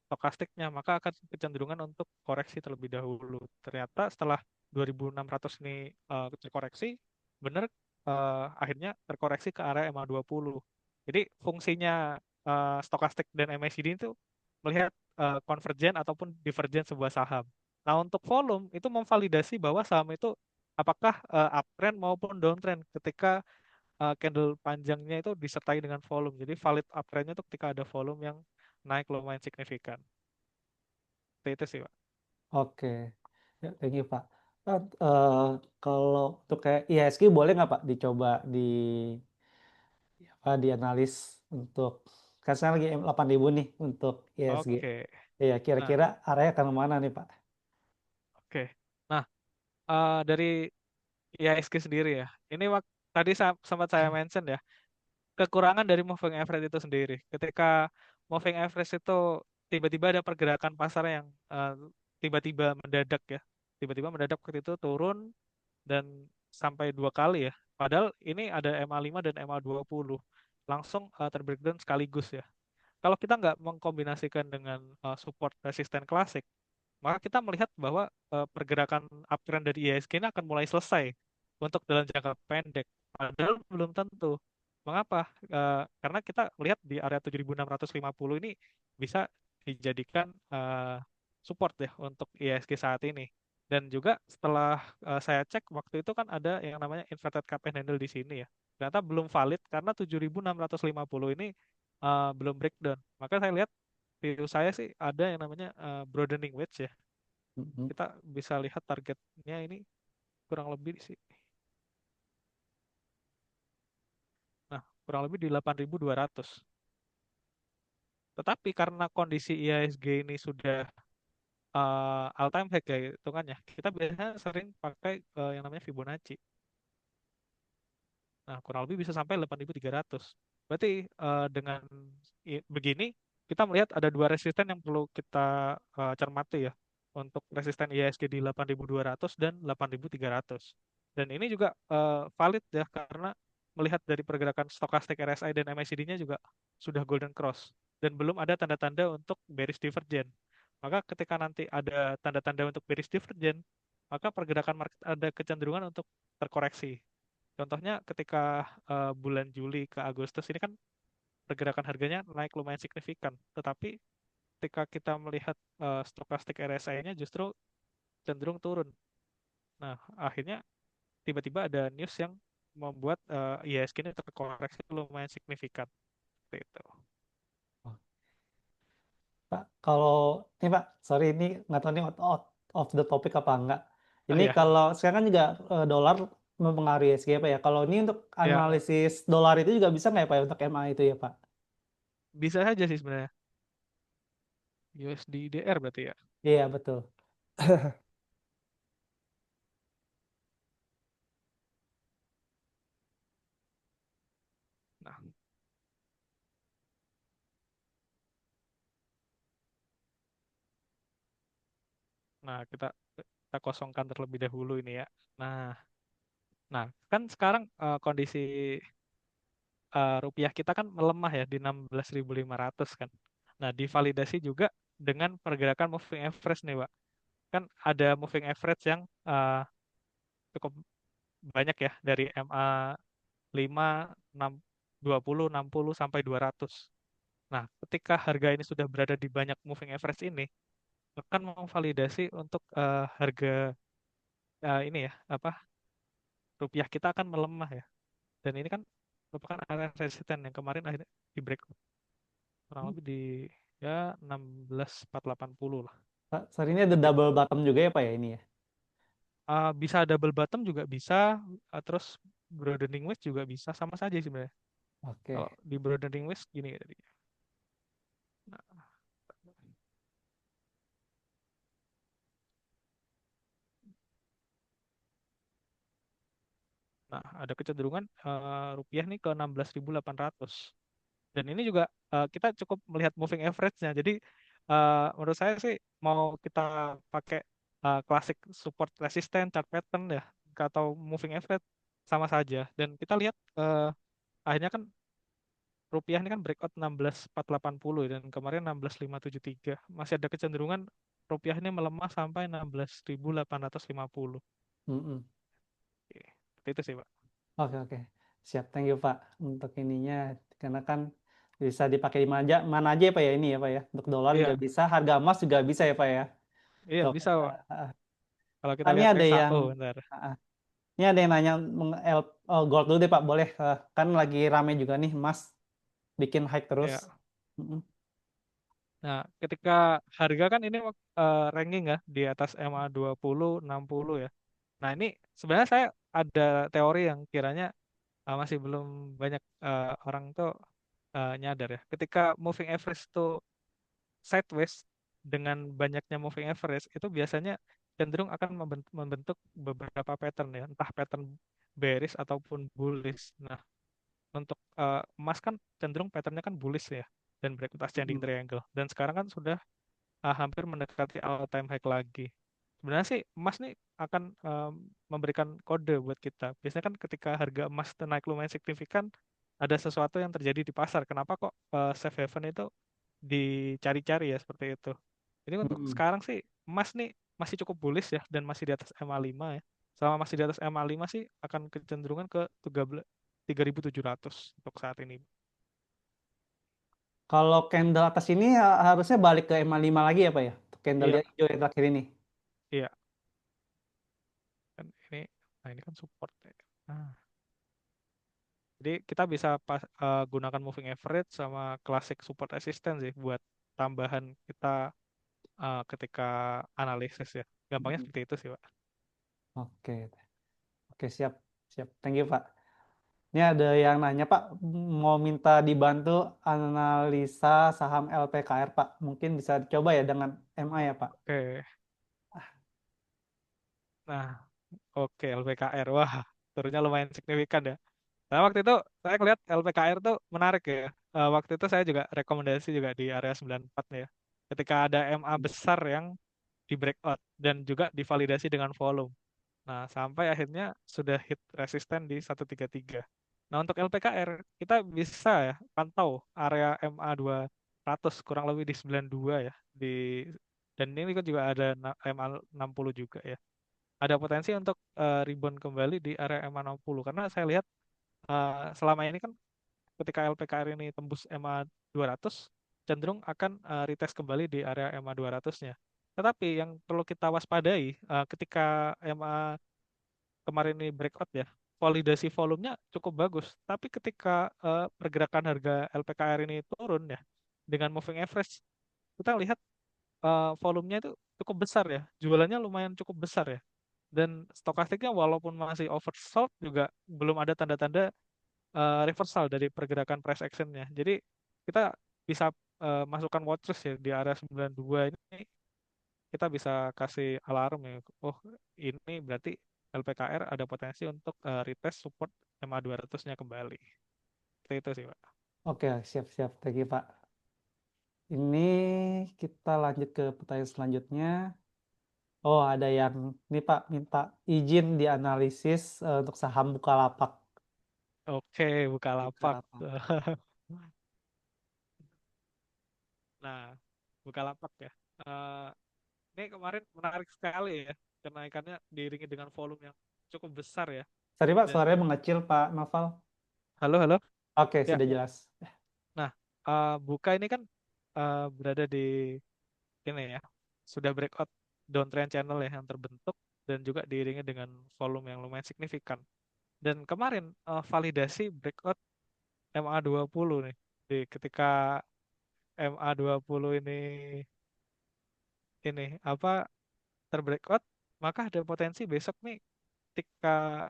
Speaker 2: stokastiknya, maka akan kecenderungan untuk koreksi terlebih dahulu. Ternyata setelah 2600 ini terkoreksi, benar akhirnya terkoreksi ke area MA20. Jadi fungsinya stokastik dan MACD itu melihat convergence ataupun divergence sebuah saham. Nah, untuk volume itu memvalidasi bahwa saham itu apakah uptrend maupun downtrend ketika candle panjangnya itu disertai dengan volume. Jadi valid uptrendnya itu ketika ada volume yang naik lumayan signifikan. Seperti itu sih, Pak.
Speaker 1: Oke, ya, thank you Pak. Kalau untuk kayak IHSG boleh nggak Pak dicoba dianalis untuk kan sekarang lagi 8.000 nih untuk IHSG.
Speaker 2: Oke.
Speaker 1: Iya,
Speaker 2: Nah,
Speaker 1: kira-kira arahnya akan kemana nih Pak?
Speaker 2: oke. Nah, dari IHSG sendiri ya. Ini tadi sempat saya mention ya, kekurangan dari moving average itu sendiri. Ketika moving average itu tiba-tiba ada pergerakan pasar yang tiba-tiba mendadak ya. Tiba-tiba mendadak waktu itu turun dan sampai 2 kali ya. Padahal ini ada MA5 dan MA20. Langsung terbreakdown sekaligus ya. Kalau kita nggak mengkombinasikan dengan support resisten klasik, maka kita melihat bahwa pergerakan uptrend dari IHSG ini akan mulai selesai untuk dalam jangka pendek. Padahal belum tentu. Mengapa? Karena kita lihat di area 7.650 ini bisa dijadikan support ya untuk IHSG saat ini. Dan juga setelah saya cek waktu itu kan ada yang namanya inverted cup and handle di sini ya. Ternyata belum valid karena 7.650 ini belum breakdown. Maka saya lihat view saya sih ada yang namanya broadening wedge ya.
Speaker 1: Mhm.
Speaker 2: Kita bisa lihat targetnya ini kurang lebih sih. Nah, kurang lebih di 8.200. Tetapi karena kondisi IHSG ini sudah all time high ya hitungannya, kita biasanya sering pakai yang namanya Fibonacci. Nah, kurang lebih bisa sampai 8.300. Berarti dengan begini, kita melihat ada dua resisten yang perlu kita cermati ya. Untuk resisten IHSG di 8.200 dan 8.300. Dan ini juga valid ya, karena melihat dari pergerakan stokastik RSI dan MACD-nya juga sudah golden cross. Dan belum ada tanda-tanda untuk bearish divergence. Maka ketika nanti ada tanda-tanda untuk bearish divergence, maka pergerakan market ada kecenderungan untuk terkoreksi. Contohnya ketika bulan Juli ke Agustus ini kan pergerakan harganya naik lumayan signifikan. Tetapi ketika kita melihat stokastik RSI-nya justru cenderung turun. Nah, akhirnya tiba-tiba ada news yang membuat IHSG ini terkoreksi lumayan signifikan. Seperti itu.
Speaker 1: Pak, kalau ini Pak, sorry ini nggak tahu ini out of the topic apa enggak.
Speaker 2: Ah
Speaker 1: Ini
Speaker 2: ya,
Speaker 1: kalau sekarang kan juga dolar mempengaruhi SG Pak ya. Kalau ini untuk
Speaker 2: ya
Speaker 1: analisis dolar itu juga bisa nggak ya Pak ya, untuk MA itu ya Pak?
Speaker 2: bisa saja sih sebenarnya. USD/DR berarti ya.
Speaker 1: Iya betul.
Speaker 2: Nah, nah, kita kosongkan terlebih dahulu ini ya. Nah, nah kan sekarang kondisi rupiah kita kan melemah ya di 16.500 kan. Nah, divalidasi juga dengan pergerakan moving average nih, Pak. Kan ada moving average yang cukup banyak ya dari MA 5, 6, 20, 60 sampai 200. Nah, ketika harga ini sudah berada di banyak moving average ini, akan memvalidasi untuk harga ini ya, apa rupiah kita akan melemah ya. Dan ini kan merupakan area resisten yang kemarin akhirnya di break kurang lebih di ya 16.480 lah.
Speaker 1: Pak, sorry ini ada
Speaker 2: Seperti itu.
Speaker 1: double bottom juga ya Pak ya ini ya.
Speaker 2: Bisa double bottom juga bisa, terus broadening waist juga bisa, sama saja sih sebenarnya. Kalau
Speaker 1: Oke.
Speaker 2: di broadening waist gini tadi. Nah, nah, ada kecenderungan rupiah nih ke 16.800. Dan ini juga kita cukup melihat moving average-nya. Jadi menurut saya sih mau kita pakai klasik support resisten, chart pattern ya, atau moving average sama saja. Dan kita lihat akhirnya kan rupiah ini kan breakout 16.480 dan kemarin 16.573. Masih ada kecenderungan rupiah ini melemah sampai 16.850.
Speaker 1: Mm-mm.
Speaker 2: Oke, seperti itu sih, Pak.
Speaker 1: Oke oke. Siap, thank you Pak untuk ininya karena kan bisa dipakai di mana aja ya Pak ya ini ya Pak ya. Untuk dolar juga
Speaker 2: Iya,
Speaker 1: bisa, harga emas juga bisa ya Pak ya.
Speaker 2: iya
Speaker 1: Untuk
Speaker 2: bisa, Pak. Kalau kita
Speaker 1: ini
Speaker 2: lihat
Speaker 1: ada yang
Speaker 2: XAO, bentar.
Speaker 1: Ini ada yang nanya oh, gold dulu deh Pak, boleh? Kan lagi rame juga nih emas bikin high terus.
Speaker 2: Ya.
Speaker 1: Mm-mm.
Speaker 2: Nah, ketika harga kan ini ranking ya di atas MA 20, 60 ya. Nah, ini sebenarnya saya ada teori yang kiranya masih belum banyak orang tuh nyadar ya. Ketika moving average tuh sideways dengan banyaknya moving average itu biasanya cenderung akan membentuk beberapa pattern ya, entah pattern bearish ataupun bullish. Nah, untuk emas kan cenderung patternnya kan bullish ya dan breakout ascending
Speaker 1: Mm-mm.
Speaker 2: triangle. Dan sekarang kan sudah hampir mendekati all time high lagi. Sebenarnya sih emas nih akan memberikan kode buat kita. Biasanya kan ketika harga emas itu naik lumayan signifikan, ada sesuatu yang terjadi di pasar. Kenapa kok safe haven itu dicari-cari ya seperti itu. Jadi untuk
Speaker 1: Mm-mm.
Speaker 2: sekarang sih emas nih masih cukup bullish ya dan masih di atas MA5 ya. Selama masih di atas MA5 sih akan kecenderungan ke 3.700 untuk saat ini.
Speaker 1: Kalau candle atas ini harusnya balik ke EMA 5 lagi ya Pak ya? Untuk candle
Speaker 2: Iya,
Speaker 1: yang hijau yang terakhir ini.
Speaker 2: iya. Kan ini, nah ini kan support ya. Nah, jadi kita bisa gunakan moving average sama classic support resistance sih buat tambahan kita ketika analisis ya. Gampangnya
Speaker 1: Mm-mm.
Speaker 2: seperti itu sih, Pak.
Speaker 1: Oke, oke siap, siap. Thank you Pak. Ini ada yang nanya Pak, mau minta dibantu analisa saham LPKR Pak. Mungkin bisa dicoba ya dengan MA ya Pak.
Speaker 2: Oke. Nah, oke LPKR. Wah, turunnya lumayan signifikan ya. Nah, waktu itu saya lihat LPKR tuh menarik ya. Waktu itu saya juga rekomendasi juga di area 94 ya. Ketika ada MA besar yang di breakout dan juga divalidasi dengan volume. Nah, sampai akhirnya sudah hit resisten di 133. Nah, untuk LPKR kita bisa ya pantau area MA 200 kurang lebih di 92 ya di dan ini kan juga ada MA 60 juga ya. Ada potensi untuk rebound kembali di area MA 60 karena saya lihat selama ini kan ketika LPKR ini tembus MA 200 cenderung akan retest kembali di area MA 200-nya. Tetapi yang perlu kita waspadai ketika MA kemarin ini breakout ya, validasi volumenya cukup bagus. Tapi ketika pergerakan harga LPKR ini turun ya, dengan moving average, kita lihat volumenya itu cukup besar ya, jualannya lumayan cukup besar ya. Dan stokastiknya walaupun masih oversold juga belum ada tanda-tanda reversal dari pergerakan price actionnya. Jadi kita bisa masukkan watchlist ya di area 92 ini kita bisa kasih alarm ya. Oh, ini berarti LPKR ada potensi untuk retest support MA 200-nya kembali. Seperti itu sih, Pak.
Speaker 1: Oke, siap, siap. Thank you Pak. Ini kita lanjut ke pertanyaan selanjutnya. Oh, ada yang ini Pak minta izin dianalisis untuk saham Bukalapak.
Speaker 2: Oke, Bukalapak.
Speaker 1: Bukalapak.
Speaker 2: Nah, Bukalapak ya. Eh, ini kemarin menarik sekali ya. Kenaikannya diiringi dengan volume yang cukup besar ya.
Speaker 1: Sorry Pak,
Speaker 2: Dan,
Speaker 1: suaranya mengecil Pak Noval.
Speaker 2: halo, halo.
Speaker 1: Oke,
Speaker 2: Ya,
Speaker 1: sudah jelas.
Speaker 2: nah, Buka ini kan berada di ini ya, sudah breakout downtrend channel ya yang terbentuk dan juga diiringi dengan volume yang lumayan signifikan. Dan kemarin validasi breakout MA20 nih. Ketika MA20 ini apa terbreakout, maka ada potensi besok nih ketika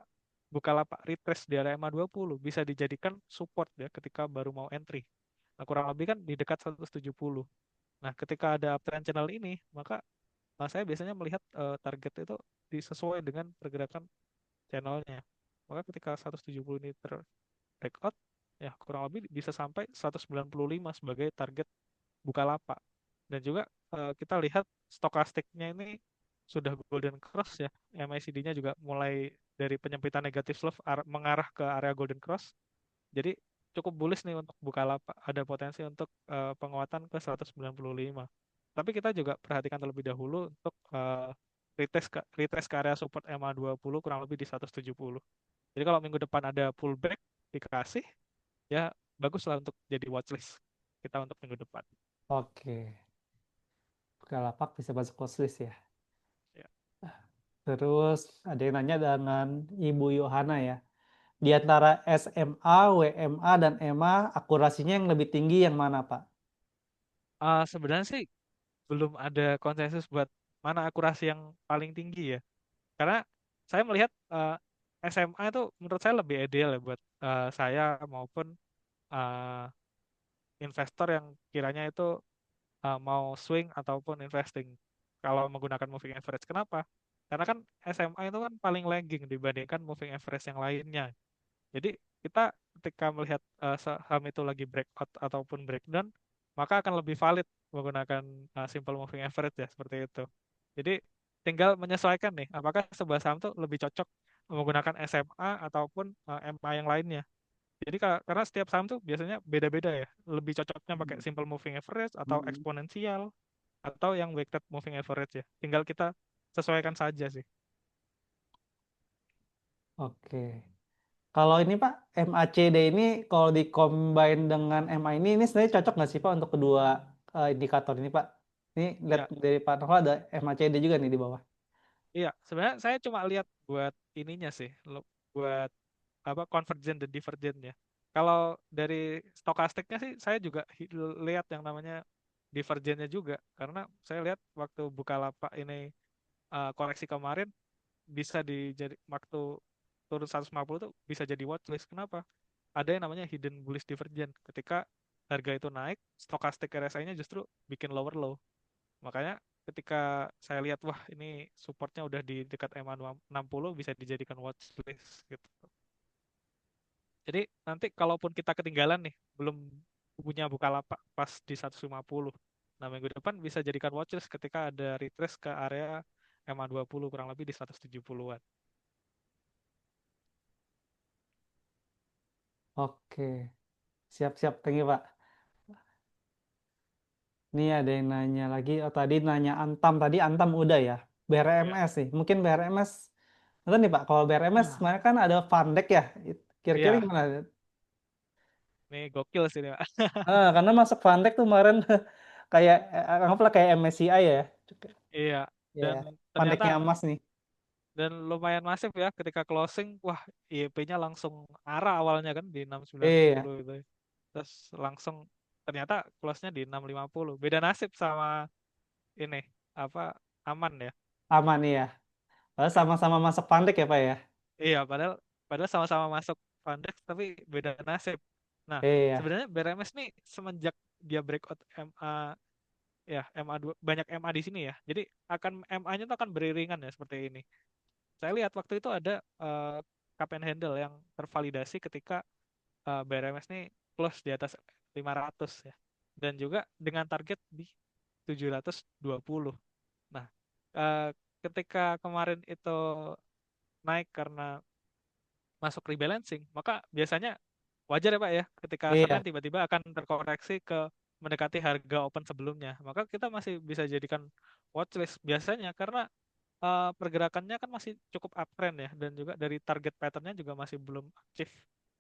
Speaker 2: Bukalapak retrace di area MA20 bisa dijadikan support ya ketika baru mau entry. Nah, kurang lebih kan di dekat 170. Nah, ketika ada uptrend channel ini, maka saya biasanya melihat target itu disesuai dengan pergerakan channelnya. Maka ketika 170 ini breakout, ya kurang lebih bisa sampai 195 sebagai target Bukalapak. Dan juga kita lihat stokastiknya ini sudah golden cross ya. MACD-nya juga mulai dari penyempitan negatif slope mengarah ke area golden cross. Jadi cukup bullish nih untuk Bukalapak. Ada potensi untuk penguatan ke 195. Tapi kita juga perhatikan terlebih dahulu untuk retest ke area support MA20 kurang lebih di 170. Jadi kalau minggu depan ada pullback dikasih, ya baguslah untuk jadi watchlist kita untuk minggu depan.
Speaker 1: Oke, Bukalapak bisa masuk watchlist ya.
Speaker 2: Ya.
Speaker 1: Terus ada yang nanya dengan Ibu Yohana ya. Di antara SMA, WMA, dan EMA, akurasinya yang lebih tinggi yang mana, Pak?
Speaker 2: Sebenarnya sih belum ada konsensus buat mana akurasi yang paling tinggi ya. Karena saya melihat SMA itu menurut saya lebih ideal ya buat saya maupun eh, investor yang kiranya itu mau swing ataupun investing kalau menggunakan moving average. Kenapa? Karena kan SMA itu kan paling lagging dibandingkan moving average yang lainnya. Jadi kita ketika melihat saham itu lagi breakout ataupun breakdown, maka akan lebih valid menggunakan simple moving average ya seperti itu. Jadi tinggal menyesuaikan nih, apakah sebuah saham itu lebih cocok menggunakan SMA ataupun MA yang lainnya. Jadi karena setiap saham tuh biasanya beda-beda ya. Lebih cocoknya pakai
Speaker 1: Hmm.
Speaker 2: simple moving average atau
Speaker 1: Hmm.
Speaker 2: eksponensial atau yang weighted moving average ya. Tinggal kita sesuaikan saja sih.
Speaker 1: Oke. Kalau ini Pak, MACD ini kalau di-combine dengan MA ini sebenarnya cocok nggak sih Pak untuk kedua indikator ini Pak? Ini lihat
Speaker 2: Ya,
Speaker 1: dari Pak Nova ada MACD juga nih di bawah.
Speaker 2: iya. Sebenarnya saya cuma lihat buat ininya sih, buat apa convergent dan divergent ya. Kalau dari stokastiknya sih saya juga lihat yang namanya divergennya juga karena saya lihat waktu Bukalapak ini koreksi kemarin bisa dijadi waktu turun 150 tuh bisa jadi watchlist. Kenapa? Ada yang namanya hidden bullish divergent. Ketika harga itu naik, stokastik RSI-nya justru bikin lower low. Makanya ketika saya lihat wah ini supportnya udah di dekat EMA 60 bisa dijadikan watchlist gitu. Jadi nanti kalaupun kita ketinggalan nih, belum punya Bukalapak pas di 150. Nah, minggu depan bisa jadikan watchlist ketika ada retrace ke area MA20 kurang lebih di 170-an.
Speaker 1: Oke, siap-siap. Thank you Pak. Ini ada yang nanya lagi. Oh tadi nanya Antam. Tadi Antam udah ya.
Speaker 2: Ya.
Speaker 1: BRMS nih. Mungkin BRMS. Nanti nih Pak, kalau BRMS
Speaker 2: Nah,
Speaker 1: sebenarnya kan ada Fundek ya. Kira-kira
Speaker 2: iya,
Speaker 1: gimana?
Speaker 2: ini gokil sih, Pak.
Speaker 1: Karena masuk Fundek tuh kemarin kayak anggaplah kayak MSCI ya.
Speaker 2: Iya,
Speaker 1: Ya,
Speaker 2: dan ternyata
Speaker 1: Fundeknya emas nih.
Speaker 2: lumayan masif ya ketika closing, wah IEP-nya langsung arah awalnya kan di
Speaker 1: Iya,
Speaker 2: 690 gitu. Terus langsung ternyata close-nya di 650. Beda nasib sama ini apa aman ya.
Speaker 1: aman nih ya. Sama-sama masuk Fundek ya Pak ya.
Speaker 2: Iya, padahal padahal sama-sama masuk Fundex tapi beda nasib. Nah,
Speaker 1: Iya,
Speaker 2: sebenarnya BRMS nih semenjak dia breakout MA ya MA2 banyak MA di sini ya. Jadi akan MA-nya tuh akan beriringan ya seperti ini. Saya lihat waktu itu ada cup and handle yang tervalidasi ketika BRMS nih close di atas 500 ya. Dan juga dengan target di 720. Nah, eh, ketika kemarin itu naik karena masuk rebalancing, maka biasanya wajar ya Pak ya, ketika Senin
Speaker 1: iya,
Speaker 2: tiba-tiba akan terkoreksi ke mendekati harga open sebelumnya. Maka kita masih bisa jadikan watchlist biasanya karena pergerakannya kan masih cukup uptrend ya dan juga dari target patternnya juga masih belum aktif.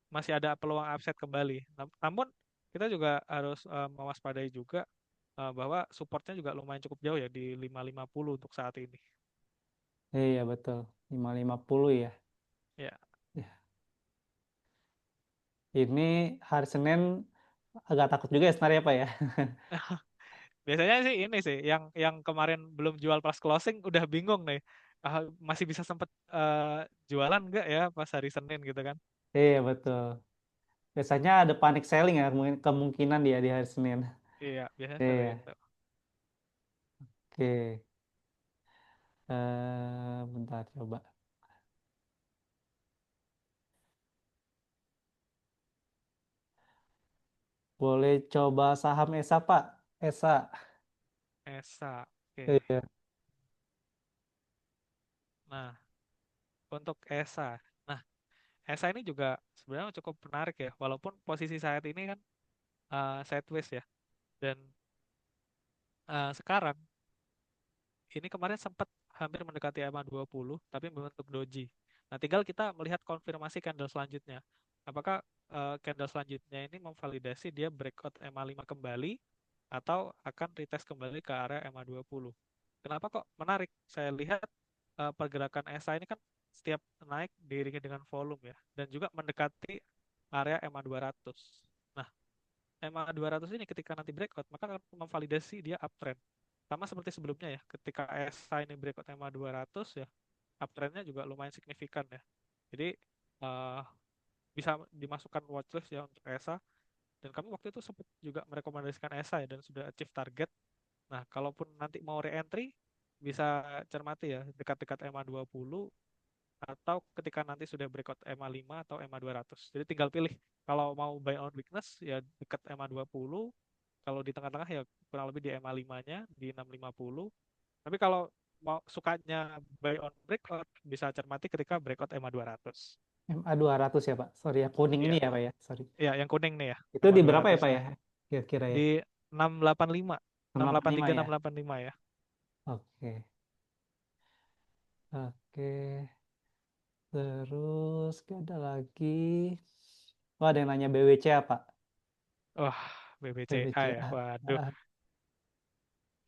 Speaker 2: Masih ada peluang upside kembali. Namun kita juga harus mewaspadai juga bahwa supportnya juga lumayan cukup jauh ya di 550 untuk saat ini.
Speaker 1: iya betul. 550 ya.
Speaker 2: Ya.
Speaker 1: Ya. Ini hari Senin agak takut juga ya sebenarnya Pak ya.
Speaker 2: Biasanya sih ini sih yang kemarin belum jual pas closing udah bingung nih. Masih bisa sempet jualan nggak ya pas hari Senin gitu kan?
Speaker 1: Iya betul. Biasanya ada panic selling ya kemungkinan dia di hari Senin.
Speaker 2: Iya, biasanya seperti
Speaker 1: Iya.
Speaker 2: itu.
Speaker 1: Oke. Bentar coba. Boleh coba saham ESA Pak? ESA.
Speaker 2: Esa, oke.
Speaker 1: Iya.
Speaker 2: Nah, untuk Esa. Nah, Esa ini juga sebenarnya cukup menarik ya, walaupun posisi saat ini kan sideways ya. Dan sekarang ini kemarin sempat hampir mendekati EMA 20 tapi membentuk doji. Nah, tinggal kita melihat konfirmasi candle selanjutnya. Apakah candle selanjutnya ini memvalidasi dia breakout EMA 5 kembali atau akan retest kembali ke area EMA 20. Kenapa kok menarik? Saya lihat pergerakan SI ini kan setiap naik diiringi dengan volume ya, dan juga mendekati area MA200. Nah, MA200 ini ketika nanti breakout, maka akan memvalidasi dia uptrend. Sama seperti sebelumnya ya, ketika SI ini breakout MA200 ya, uptrendnya juga lumayan signifikan ya. Jadi eh, bisa dimasukkan watchlist ya untuk ESA. Dan kami waktu itu sempat juga merekomendasikan ESA ya, dan sudah achieve target. Nah, kalaupun nanti mau re-entry, bisa cermati ya, dekat-dekat MA20, atau ketika nanti sudah breakout MA5 atau MA200. Jadi tinggal pilih. Kalau mau buy on weakness, ya dekat MA20. Kalau di tengah-tengah ya kurang lebih di MA5-nya, di 650. Tapi kalau mau sukanya buy on breakout, bisa cermati ketika breakout MA200.
Speaker 1: MA200 ya Pak. Sorry ya, kuning ini
Speaker 2: Ya,
Speaker 1: ya Pak ya. Sorry.
Speaker 2: ya yang kuning nih ya,
Speaker 1: Itu di berapa ya
Speaker 2: MA200
Speaker 1: Pak ya?
Speaker 2: nih.
Speaker 1: Kira-kira ya.
Speaker 2: Di 685,
Speaker 1: 685
Speaker 2: 683,
Speaker 1: ya.
Speaker 2: 685 ya.
Speaker 1: Oke. Oke. Terus ada lagi. Oh, ada yang nanya BWC apa?
Speaker 2: Wah, BBCA
Speaker 1: BWC.
Speaker 2: ya. Waduh,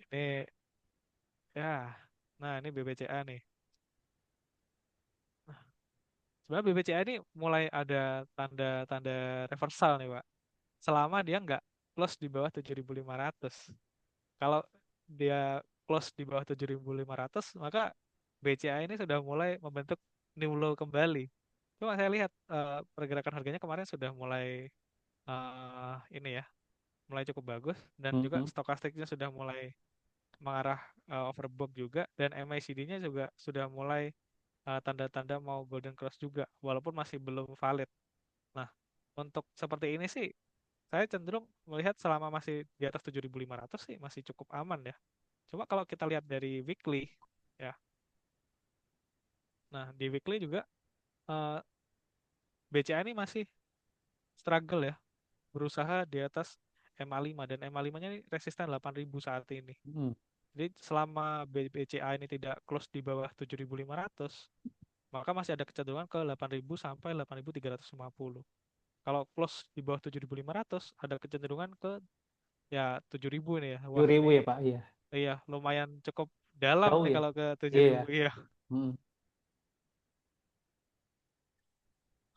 Speaker 2: ini ya. Nah, ini BBCA nih. Sebenarnya BBCA ini mulai ada tanda-tanda reversal nih, Pak. Selama dia nggak close di bawah 7.500. Kalau dia close di bawah 7.500, maka BCA ini sudah mulai membentuk new low kembali. Cuma saya lihat pergerakan harganya kemarin sudah mulai ini ya, mulai cukup bagus, dan juga
Speaker 1: Mhm.
Speaker 2: stokastiknya sudah mulai mengarah overbought juga, dan MACD-nya juga sudah mulai tanda-tanda mau golden cross juga, walaupun masih belum valid. Nah, untuk seperti ini sih, saya cenderung melihat selama masih di atas 7.500 sih masih cukup aman ya. Cuma kalau kita lihat dari weekly, ya, nah di weekly juga eh, BCA ini masih struggle ya, berusaha di atas MA5, dan MA5-nya ini resisten 8.000 saat ini.
Speaker 1: Mhm.
Speaker 2: Jadi selama BCA ini tidak close di bawah 7.500, maka masih ada kecenderungan ke 8.000 sampai 8.350. Kalau close di bawah 7.500, ada kecenderungan ke ya 7.000 nih ya. Wah,
Speaker 1: 7.000 ya
Speaker 2: ini
Speaker 1: Pak. Iya.
Speaker 2: iya lumayan cukup dalam
Speaker 1: Jauh
Speaker 2: nih
Speaker 1: ya.
Speaker 2: kalau ke 7.000.
Speaker 1: Iya.
Speaker 2: Iya,
Speaker 1: Mhm.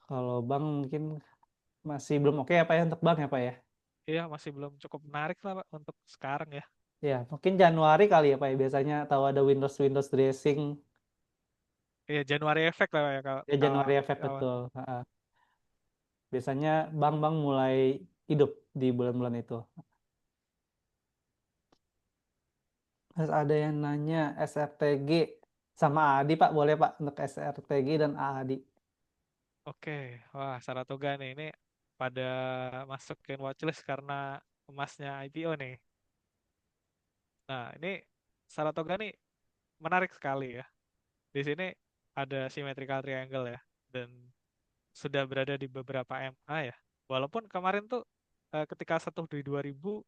Speaker 1: Kalau Bang mungkin masih belum oke ya Pak ya untuk Bang ya Pak ya.
Speaker 2: iya masih belum cukup menarik lah Pak untuk sekarang ya.
Speaker 1: Ya, mungkin Januari kali ya Pak ya. Biasanya tahu ada Windows dressing.
Speaker 2: Iya, Januari efek lah Pak ya kalau
Speaker 1: Ya Januari efek
Speaker 2: kawan-kawan.
Speaker 1: betul. Ha-ha. Biasanya bank-bank mulai hidup di bulan-bulan itu. Terus ada yang nanya SRTG sama ADI Pak, boleh Pak untuk SRTG dan ADI.
Speaker 2: Oke, wah Saratoga nih ini pada masukin watchlist karena emasnya IPO nih. Nah, ini Saratoga nih menarik sekali ya. Di sini ada symmetrical triangle ya, dan sudah berada di beberapa MA ya. Walaupun kemarin tuh ketika satu di 2000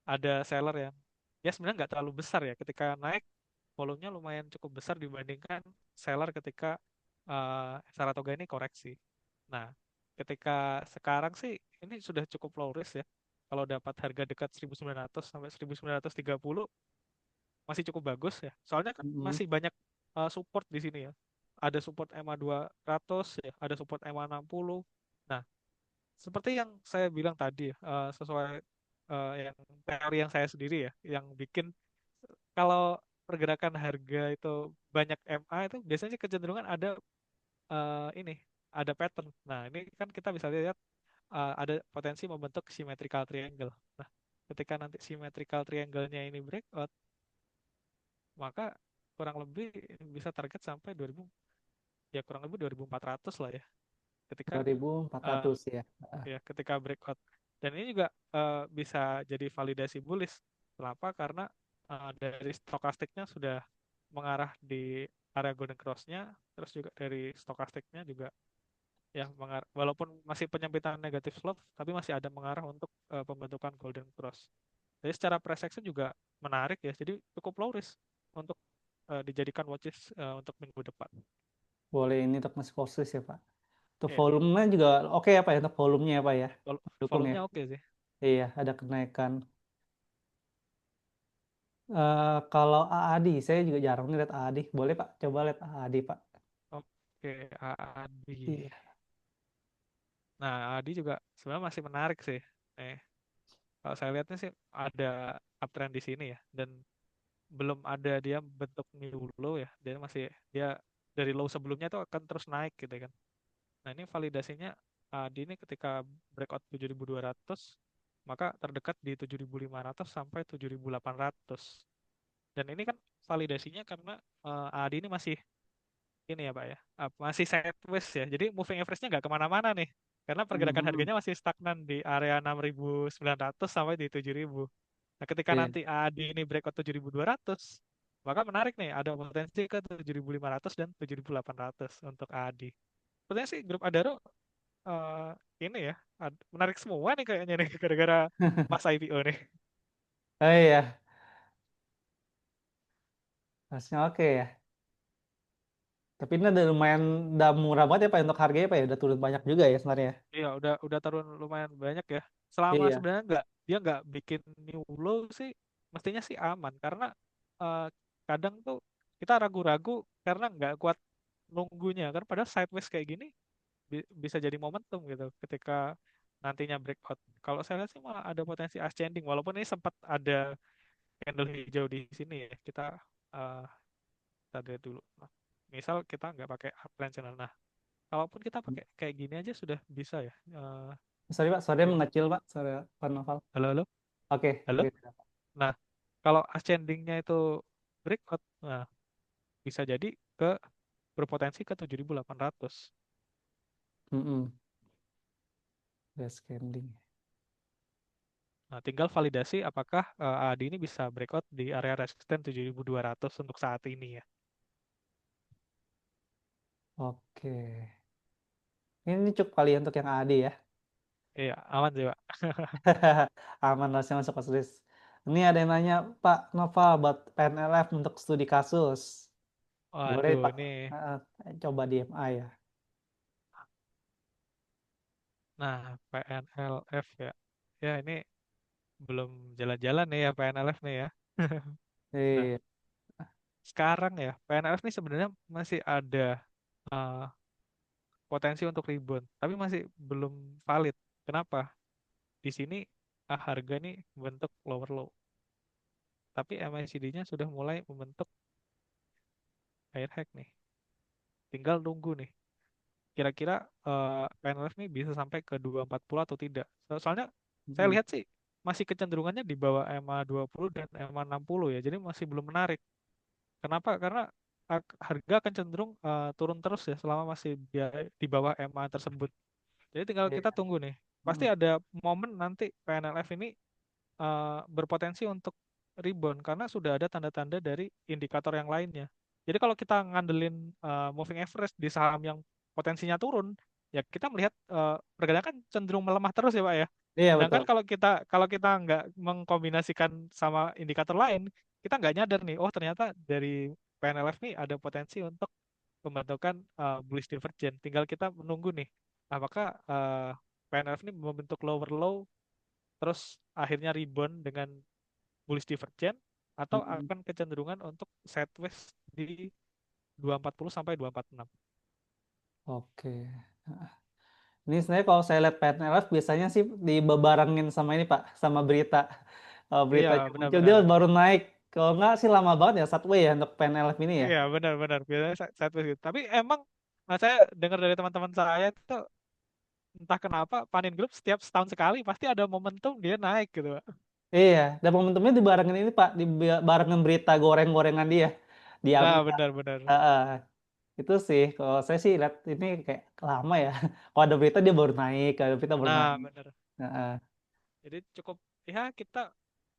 Speaker 2: ada seller yang ya sebenarnya nggak terlalu besar ya, ketika naik volumenya lumayan cukup besar dibandingkan seller ketika Saratoga ini koreksi. Nah, ketika sekarang sih ini sudah cukup low risk ya. Kalau dapat harga dekat 1.900 sampai 1.930 masih cukup bagus ya. Soalnya kan
Speaker 1: Mm-mm.
Speaker 2: masih banyak support di sini ya. Ada support MA200 ya, ada support MA60. Nah, seperti yang saya bilang tadi ya, sesuai yang teori yang saya sendiri ya, yang bikin kalau pergerakan harga itu banyak MA itu biasanya kecenderungan ada ini, ada pattern. Nah, ini kan kita bisa lihat ada potensi membentuk symmetrical triangle. Nah, ketika nanti symmetrical triangle-nya ini breakout, maka kurang lebih bisa target sampai 2000, ya kurang lebih 2.400 lah ya. Ketika eh,
Speaker 1: 2.400 ya. Ah,
Speaker 2: ya ketika breakout. Dan ini juga bisa jadi validasi bullish. Kenapa? Karena dari stokastiknya sudah mengarah di area golden cross-nya, terus juga dari stokastiknya juga ya walaupun masih penyempitan negatif slope, tapi masih ada mengarah untuk pembentukan golden cross. Jadi secara price action juga menarik ya. Jadi cukup low risk untuk dijadikan watches untuk minggu depan.
Speaker 1: boleh ini untuk masuk posisi ya Pak. Untuk
Speaker 2: Iya,
Speaker 1: volumenya juga oke ya Pak ya, untuk volumenya ya Pak ya. Dukung ya.
Speaker 2: volumenya oke sih.
Speaker 1: Iya, ada kenaikan. Kalau AAD, saya juga jarang nih lihat AAD. Boleh Pak, coba lihat AAD Pak.
Speaker 2: Oke, Adi.
Speaker 1: Iya.
Speaker 2: Nah, Adi juga sebenarnya masih menarik sih. Eh, kalau saya lihatnya sih ada uptrend di sini ya, dan belum ada dia bentuk new low ya. Dia dari low sebelumnya itu akan terus naik gitu kan. Nah, ini validasinya Adi ini ketika breakout 7.200, maka terdekat di 7.500 sampai 7.800. Dan ini kan validasinya karena AD ini masih ini ya Pak ya, masih sideways ya. Jadi moving average-nya nggak kemana-mana nih. Karena pergerakan
Speaker 1: Mhm.
Speaker 2: harganya masih stagnan di area 6.900 sampai di 7.000. Nah, ketika
Speaker 1: Iya.
Speaker 2: nanti AD ini breakout 7.200, maka menarik nih, ada potensi ke 7.500 dan 7.800 untuk AD. Sebenarnya sih grup Adaro eh, ini ya, menarik semua nih kayaknya nih gara-gara pas IPO nih.
Speaker 1: Oh iya, harusnya oke ya. Tapi ini udah murah banget ya Pak untuk harganya Pak ya. Udah turun banyak juga ya sebenarnya.
Speaker 2: Iya, udah turun lumayan banyak ya. Selama
Speaker 1: Iya.
Speaker 2: sebenarnya dia nggak bikin new low sih, mestinya sih aman karena eh, kadang tuh kita ragu-ragu karena nggak kuat nunggunya kan. Padahal sideways kayak gini bisa jadi momentum gitu ketika nantinya breakout. Kalau saya lihat sih malah ada potensi ascending, walaupun ini sempat ada candle hijau di sini ya. Eh, kita lihat dulu. Nah, misal kita nggak pakai uptrend channel. Nah, kalaupun kita pakai kayak gini aja sudah bisa ya.
Speaker 1: Sorry Pak, suaranya
Speaker 2: Ini
Speaker 1: mengecil Pak. Sorry Pak Noval.
Speaker 2: halo halo
Speaker 1: Oke,
Speaker 2: halo.
Speaker 1: oke.
Speaker 2: Nah, kalau ascendingnya itu breakout, nah bisa jadi ke berpotensi ke 7.800.
Speaker 1: Mm-mm. Best candling.
Speaker 2: Nah, tinggal validasi apakah AD ini bisa breakout di area resisten 7.200 untuk saat ini ya.
Speaker 1: Oke. Ini cukup kali ya untuk yang AD ya.
Speaker 2: Iya, aman sih, Pak.
Speaker 1: Aman rasanya masuk ke list. Ini ada yang nanya, Pak Noval buat PNLF untuk studi kasus. Boleh
Speaker 2: Waduh,
Speaker 1: Pak,
Speaker 2: ini.
Speaker 1: coba di MA ya.
Speaker 2: Nah, PNLF ya. Ya, ini belum jalan-jalan nih ya PNLF nih ya. Nah,
Speaker 1: Iya.
Speaker 2: sekarang ya, PNLF nih sebenarnya masih ada eh, potensi untuk rebound, tapi masih belum valid. Kenapa? Di sini harga nih membentuk lower low, tapi MACD-nya sudah mulai membentuk air hack nih. Tinggal nunggu nih. Kira-kira PNLF nih bisa sampai ke 240 atau tidak. Soalnya saya
Speaker 1: Mm-mm.
Speaker 2: lihat sih masih kecenderungannya di bawah MA20 dan MA60 ya. Jadi masih belum menarik. Kenapa? Karena harga akan cenderung turun terus ya selama masih di bawah MA tersebut. Jadi tinggal
Speaker 1: Iya.
Speaker 2: kita tunggu nih. Pasti
Speaker 1: Mm-mm.
Speaker 2: ada momen nanti PNLF ini berpotensi untuk rebound karena sudah ada tanda-tanda dari indikator yang lainnya. Jadi kalau kita ngandelin moving average di saham yang potensinya turun, ya kita melihat pergerakan cenderung melemah terus ya Pak ya.
Speaker 1: Iya
Speaker 2: Sedangkan
Speaker 1: betul.
Speaker 2: kalau kita nggak mengkombinasikan sama indikator lain, kita nggak nyadar nih, oh ternyata dari PNLF nih ada potensi untuk pembentukan bullish divergence. Tinggal kita menunggu nih, apakah PNLF ini membentuk lower low terus akhirnya rebound dengan bullish divergent atau
Speaker 1: Mm-mm.
Speaker 2: akan kecenderungan untuk sideways di 240 sampai 246.
Speaker 1: Oke. Ini sebenarnya kalau saya lihat PNLF biasanya sih dibebarengin sama ini Pak, sama berita. Kalau
Speaker 2: Iya,
Speaker 1: beritanya muncul dia
Speaker 2: benar-benar.
Speaker 1: baru naik. Kalau nggak sih lama banget ya, Satway ya untuk PNLF ini ya.
Speaker 2: Iya, benar-benar. Biasanya sideways gitu. Tapi emang saya dengar dari teman-teman saya itu entah kenapa Panin Group setiap setahun sekali pasti ada momentum dia naik gitu, Pak.
Speaker 1: Iya, dan momentumnya dibarengin ini Pak, dibarengin berita goreng-gorengan dia di
Speaker 2: Nah,
Speaker 1: Amka.
Speaker 2: benar-benar.
Speaker 1: Heeh, itu sih, kalau saya sih lihat ini kayak lama ya. Kalau ada berita dia baru naik, kalau ada berita baru
Speaker 2: Nah,
Speaker 1: naik.
Speaker 2: benar.
Speaker 1: Heeh.
Speaker 2: Jadi cukup ya kita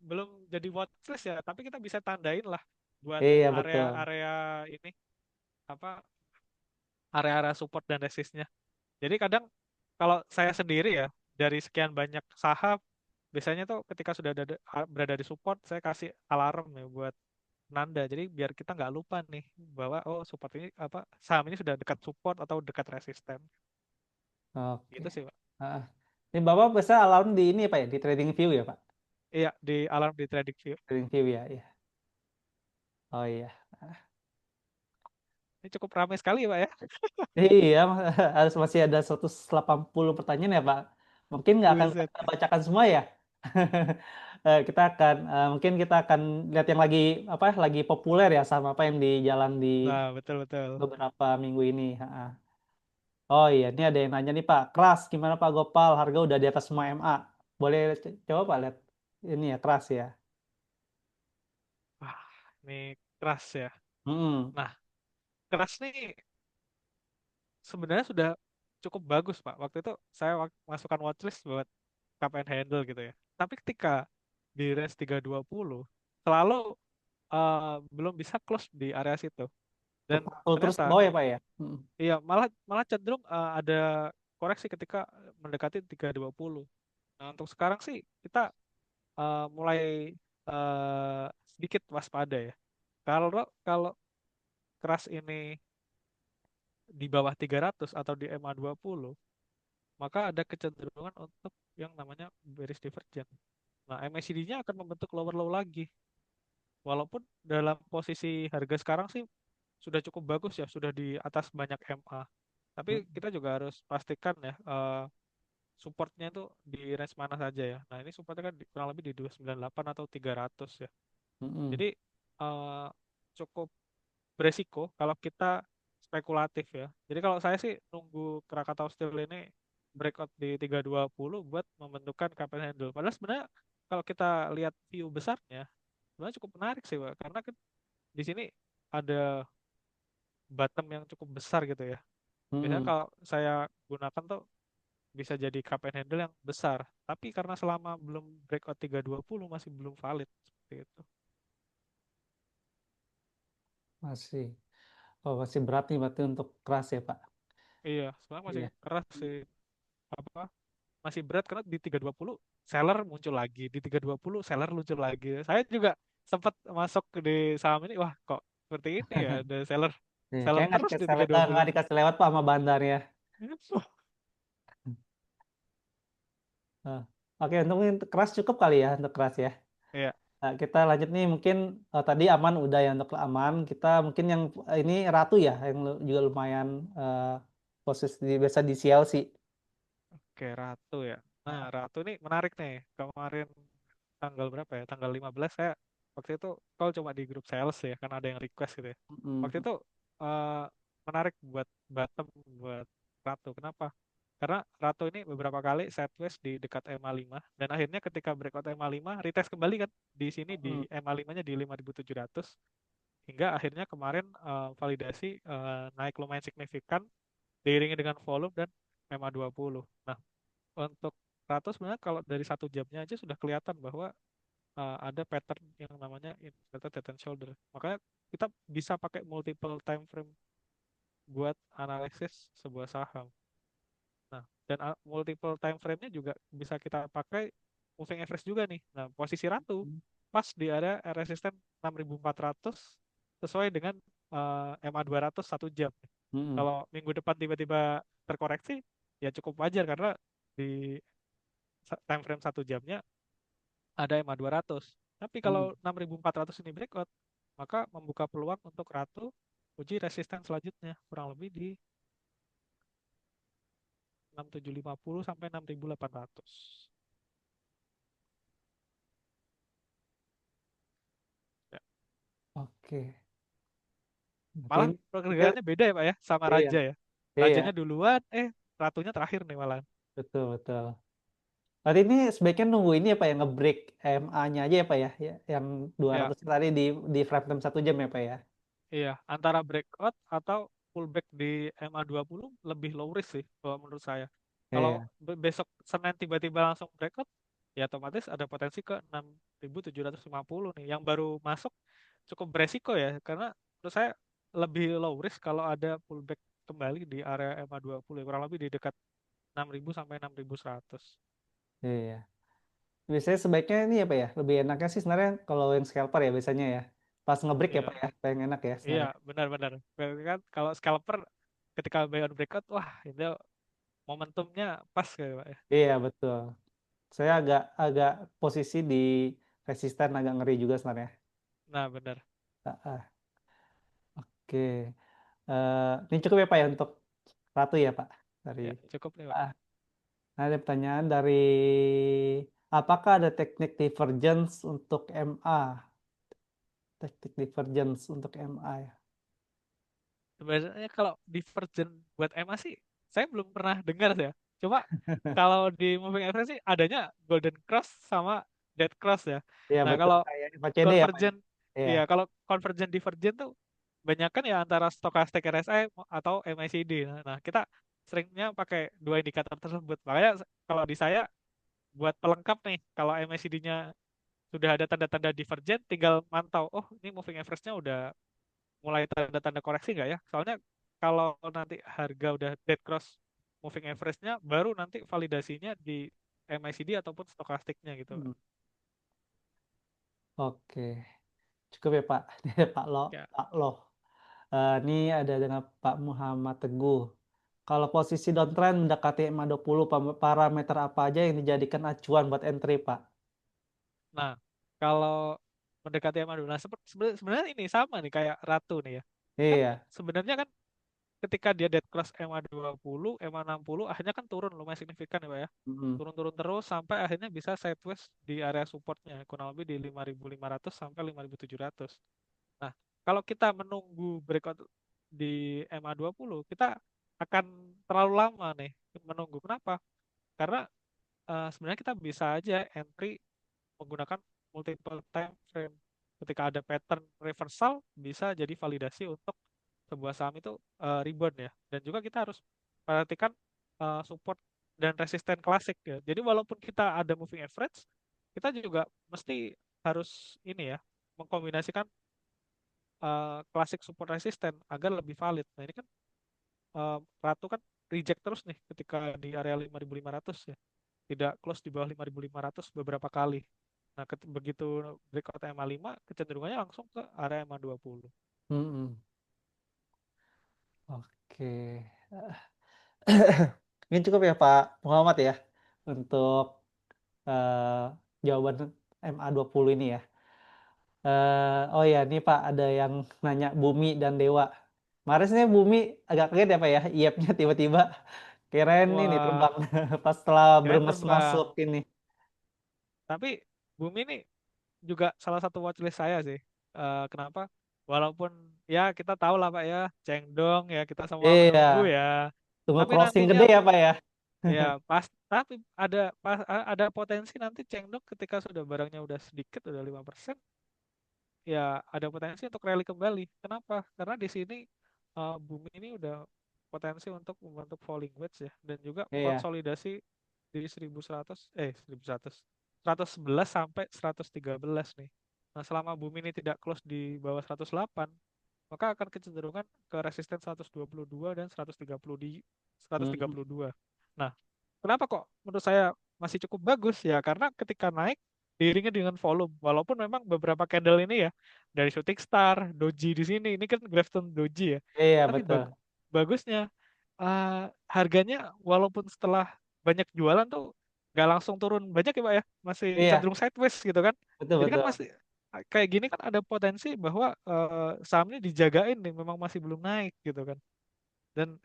Speaker 2: belum jadi watchlist ya, tapi kita bisa tandain lah buat
Speaker 1: Iya betul.
Speaker 2: area-area ini apa area-area support dan resistnya. Jadi kadang kalau saya sendiri ya dari sekian banyak saham biasanya tuh ketika sudah berada di support saya kasih alarm ya buat nanda. Jadi biar kita nggak lupa nih bahwa oh support ini apa saham ini sudah dekat support atau dekat resisten.
Speaker 1: Oke.
Speaker 2: Gitu sih Pak.
Speaker 1: Heeh. Ini Bapak biasa alarm di ini ya Pak ya, di Trading View ya Pak?
Speaker 2: Iya di alarm di trading view.
Speaker 1: Trading View ya, iya. Oh iya.
Speaker 2: Ini cukup ramai sekali ya Pak ya.
Speaker 1: Iya, harus masih ada 180 pertanyaan ya, Pak. Mungkin nggak akan
Speaker 2: Buset.
Speaker 1: kita bacakan semua ya. Kita akan mungkin kita akan lihat yang lagi apa lagi populer ya sama apa yang di jalan di
Speaker 2: Nah, betul betul.
Speaker 1: beberapa minggu ini. Ha. Oh iya, ini ada yang nanya nih Pak, keras gimana Pak Gopal? Harga udah di atas semua MA. Boleh coba Pak lihat ini ya keras ya.
Speaker 2: Wah, ini keras ya.
Speaker 1: Hmm,
Speaker 2: Nah, keras nih sebenarnya sudah cukup bagus Pak. Waktu itu saya masukkan watchlist buat cup and handle gitu ya. Tapi ketika di range 320 selalu belum bisa close di area situ. Dan
Speaker 1: 40 terus ke
Speaker 2: ternyata
Speaker 1: bawah ya Pak ya. Hmm.
Speaker 2: iya malah malah cenderung ada koreksi ketika mendekati 320. Nah, untuk sekarang sih kita mulai sedikit waspada ya. Kalau kalau keras ini di bawah 300 atau di MA20, maka ada kecenderungan untuk yang namanya bearish divergence. Nah, MACD-nya akan membentuk lower low lagi. Walaupun dalam posisi harga sekarang sih sudah cukup bagus ya, sudah di atas banyak MA. Tapi kita juga harus pastikan ya, supportnya itu di range mana saja ya. Nah, ini supportnya kan kurang lebih di 298 atau 300 ya.
Speaker 1: Hmm.
Speaker 2: Jadi eh, cukup beresiko kalau kita spekulatif ya. Jadi kalau saya sih nunggu Krakatau Steel ini breakout di 320 buat membentukkan cup and handle. Padahal sebenarnya kalau kita lihat view besarnya, sebenarnya cukup menarik sih, Pak. Karena kan di sini ada bottom yang cukup besar gitu ya. Biasanya
Speaker 1: Hmm.
Speaker 2: kalau saya gunakan tuh bisa jadi cup and handle yang besar. Tapi karena selama belum breakout 320 masih belum valid seperti itu.
Speaker 1: Masih. Oh, masih berat nih berarti untuk keras ya Pak.
Speaker 2: Iya, sebenarnya masih
Speaker 1: Iya.
Speaker 2: keras sih. Apa masih berat karena di 320 seller muncul lagi, di 320 seller muncul lagi. Saya juga sempat masuk di saham ini, wah kok seperti ini ya, ada seller
Speaker 1: Nih,
Speaker 2: seller
Speaker 1: kayak
Speaker 2: terus di 320.
Speaker 1: nggak dikasih lewat Pak sama bandarnya. Eh, Oke, untuk keras cukup kali ya untuk keras ya.
Speaker 2: Iya,
Speaker 1: Nah, kita lanjut nih mungkin tadi aman udah ya untuk aman. Kita mungkin yang ini Ratu ya yang juga lumayan posisi biasa di CLC.
Speaker 2: oke Ratu ya. Nah, Ratu ini menarik nih. Kemarin tanggal berapa ya? Tanggal 15 saya waktu itu call cuma di grup sales ya, karena ada yang request gitu ya. Waktu
Speaker 1: Mm,
Speaker 2: itu eh, menarik buat bottom buat Ratu. Kenapa? Karena Ratu ini beberapa kali sideways di dekat MA5 dan akhirnya ketika breakout MA5 retest kembali kan di sini di
Speaker 1: mm,
Speaker 2: MA5-nya di 5.700 hingga akhirnya kemarin validasi naik lumayan signifikan diiringi dengan volume dan MA20. Nah, untuk Ratu sebenarnya kalau dari 1 jamnya aja sudah kelihatan bahwa ada pattern yang namanya inverted head and shoulder. Makanya kita bisa pakai multiple time frame buat analisis sebuah saham. Nah, dan multiple time frame-nya juga bisa kita pakai moving average juga nih. Nah, posisi Ratu pas di area resisten 6.400 sesuai dengan MA200 1 jam.
Speaker 1: mm,
Speaker 2: Kalau minggu depan tiba-tiba terkoreksi, ya cukup wajar karena di time frame 1 jamnya ada MA200. Tapi kalau
Speaker 1: mm,
Speaker 2: 6.400 ini breakout, maka membuka peluang untuk Ratu uji resisten selanjutnya kurang lebih di 6.750 sampai 6.800. Ya.
Speaker 1: Oke. Oke
Speaker 2: Malah
Speaker 1: ini mungkin
Speaker 2: pergerakannya beda ya Pak ya sama
Speaker 1: iya
Speaker 2: Raja ya.
Speaker 1: iya
Speaker 2: Rajanya duluan, Ratunya terakhir nih malah.
Speaker 1: betul betul. Berarti ini sebaiknya nunggu ini ya Pak ya ngebreak MA-nya aja ya Pak ya, yang dua
Speaker 2: Ya,
Speaker 1: ratus tadi di frame time 1 jam ya Pak ya.
Speaker 2: iya. Antara breakout atau pullback di MA20 lebih low risk sih kalau menurut saya. Kalau
Speaker 1: Iya.
Speaker 2: besok Senin tiba-tiba langsung breakout, ya otomatis ada potensi ke 6.750 nih. Yang baru masuk cukup beresiko ya, karena menurut saya lebih low risk kalau ada pullback kembali di area MA20, kurang lebih di dekat 6.000 sampai 6.100.
Speaker 1: Iya. Biasanya sebaiknya ini ya Pak ya, lebih enaknya sih sebenarnya kalau yang scalper ya biasanya ya. Pas ngebreak ya
Speaker 2: Iya,
Speaker 1: Pak ya, paling enak ya
Speaker 2: iya
Speaker 1: sebenarnya.
Speaker 2: benar-benar. Berarti kan kalau scalper ketika buy on breakout, wah itu momentumnya pas kayak Pak ya.
Speaker 1: Iya betul. Saya agak agak posisi di resisten agak ngeri juga sebenarnya.
Speaker 2: Nah benar.
Speaker 1: Ah, ah. Oke. Ini cukup ya Pak ya untuk Ratu ya Pak. Dari
Speaker 2: Ya, cukup nih, Pak.
Speaker 1: ah, nah, ada pertanyaan dari apakah ada teknik divergence untuk MA? Teknik divergence untuk MA ya.
Speaker 2: Sebenarnya kalau Divergent buat EMA sih, saya belum pernah dengar ya. Coba kalau di Moving Average sih adanya Golden Cross sama Dead Cross ya.
Speaker 1: Iya
Speaker 2: Nah,
Speaker 1: betul
Speaker 2: kalau
Speaker 1: kayak FACD ya Pak ya.
Speaker 2: Convergent,
Speaker 1: Iya.
Speaker 2: ya kalau Convergent Divergent tuh banyak kan ya antara Stochastic RSI atau MACD. Nah, kita seringnya pakai dua indikator tersebut. Makanya kalau di saya buat pelengkap nih, kalau MACD-nya sudah ada tanda-tanda divergent, tinggal mantau. Oh, ini moving average-nya udah mulai tanda-tanda koreksi nggak ya? Soalnya kalau nanti harga udah dead cross moving average-nya, baru nanti validasinya di MACD ataupun stokastiknya gitu.
Speaker 1: Hmm. Oke. Cukup ya Pak.
Speaker 2: Ya.
Speaker 1: Pak Lo. Ini ada dengan Pak Muhammad Teguh. Kalau posisi downtrend mendekati MA20, parameter apa aja yang dijadikan acuan buat entry, Pak?
Speaker 2: Nah, kalau mendekati MA12, sebenarnya ini sama nih kayak Ratu nih ya. Kan
Speaker 1: Iya.
Speaker 2: sebenarnya kan ketika dia dead cross MA20, MA60, akhirnya kan turun lumayan signifikan ya Pak ya.
Speaker 1: Mm-mm.
Speaker 2: Turun-turun terus sampai akhirnya bisa sideways di area supportnya, kurang lebih di 5.500 sampai 5.700. Nah, kalau kita menunggu breakout di MA20, kita akan terlalu lama nih menunggu. Kenapa? Karena sebenarnya kita bisa aja entry menggunakan multiple time frame. Ketika ada pattern reversal, bisa jadi validasi untuk sebuah saham itu rebound ya. Dan juga kita harus perhatikan support dan resisten klasik ya. Jadi walaupun kita ada moving average, kita juga mesti harus ini ya, mengkombinasikan klasik support resisten agar lebih valid. Nah ini kan Ratu kan reject terus nih ketika di area 5.500 ya. Tidak close di bawah 5.500 beberapa kali. Nah, begitu breakout MA5, kecenderungannya langsung ke area MA20.
Speaker 1: Mm-mm. Oke. Ini cukup ya Pak Muhammad ya untuk jawaban MA20 ini ya. Oh ya, ini Pak ada yang nanya Bumi dan Dewa. Kemarin sih Bumi agak kaget ya Pak ya, IEP-nya tiba-tiba keren ini
Speaker 2: Wah,
Speaker 1: terbang pas setelah
Speaker 2: keren
Speaker 1: bermes
Speaker 2: terbang.
Speaker 1: masuk ini.
Speaker 2: Tapi Bumi ini juga salah satu watchlist saya sih. Kenapa? Walaupun ya kita tahu lah Pak ya, Chengdong ya kita semua
Speaker 1: Iya,
Speaker 2: menunggu ya.
Speaker 1: tunggu
Speaker 2: Tapi
Speaker 1: crossing
Speaker 2: nantinya
Speaker 1: gede ya Pak ya.
Speaker 2: ya tapi ada potensi nanti Chengdong ketika sudah barangnya udah sedikit udah 5%, ya ada potensi untuk rally kembali. Kenapa? Karena di sini bumi ini udah potensi untuk membentuk falling wedge ya dan juga
Speaker 1: Iya.
Speaker 2: konsolidasi di 1100 111 sampai 113 nih. Nah, selama bumi ini tidak close di bawah 108, maka akan kecenderungan ke resisten 122 dan 130 di
Speaker 1: Hmm.
Speaker 2: 132. Nah, kenapa kok menurut saya masih cukup bagus ya? Karena ketika naik diiringi dengan volume. Walaupun memang beberapa candle ini ya dari Shooting Star, Doji di sini, ini kan Gravestone Doji ya.
Speaker 1: Iya
Speaker 2: Tapi
Speaker 1: betul.
Speaker 2: bagusnya harganya walaupun setelah banyak jualan tuh nggak langsung turun banyak ya Pak ya, masih
Speaker 1: Iya
Speaker 2: cenderung sideways gitu kan.
Speaker 1: betul
Speaker 2: Jadi kan
Speaker 1: betul.
Speaker 2: masih kayak gini kan ada potensi bahwa sahamnya dijagain nih, memang masih belum naik gitu kan. Dan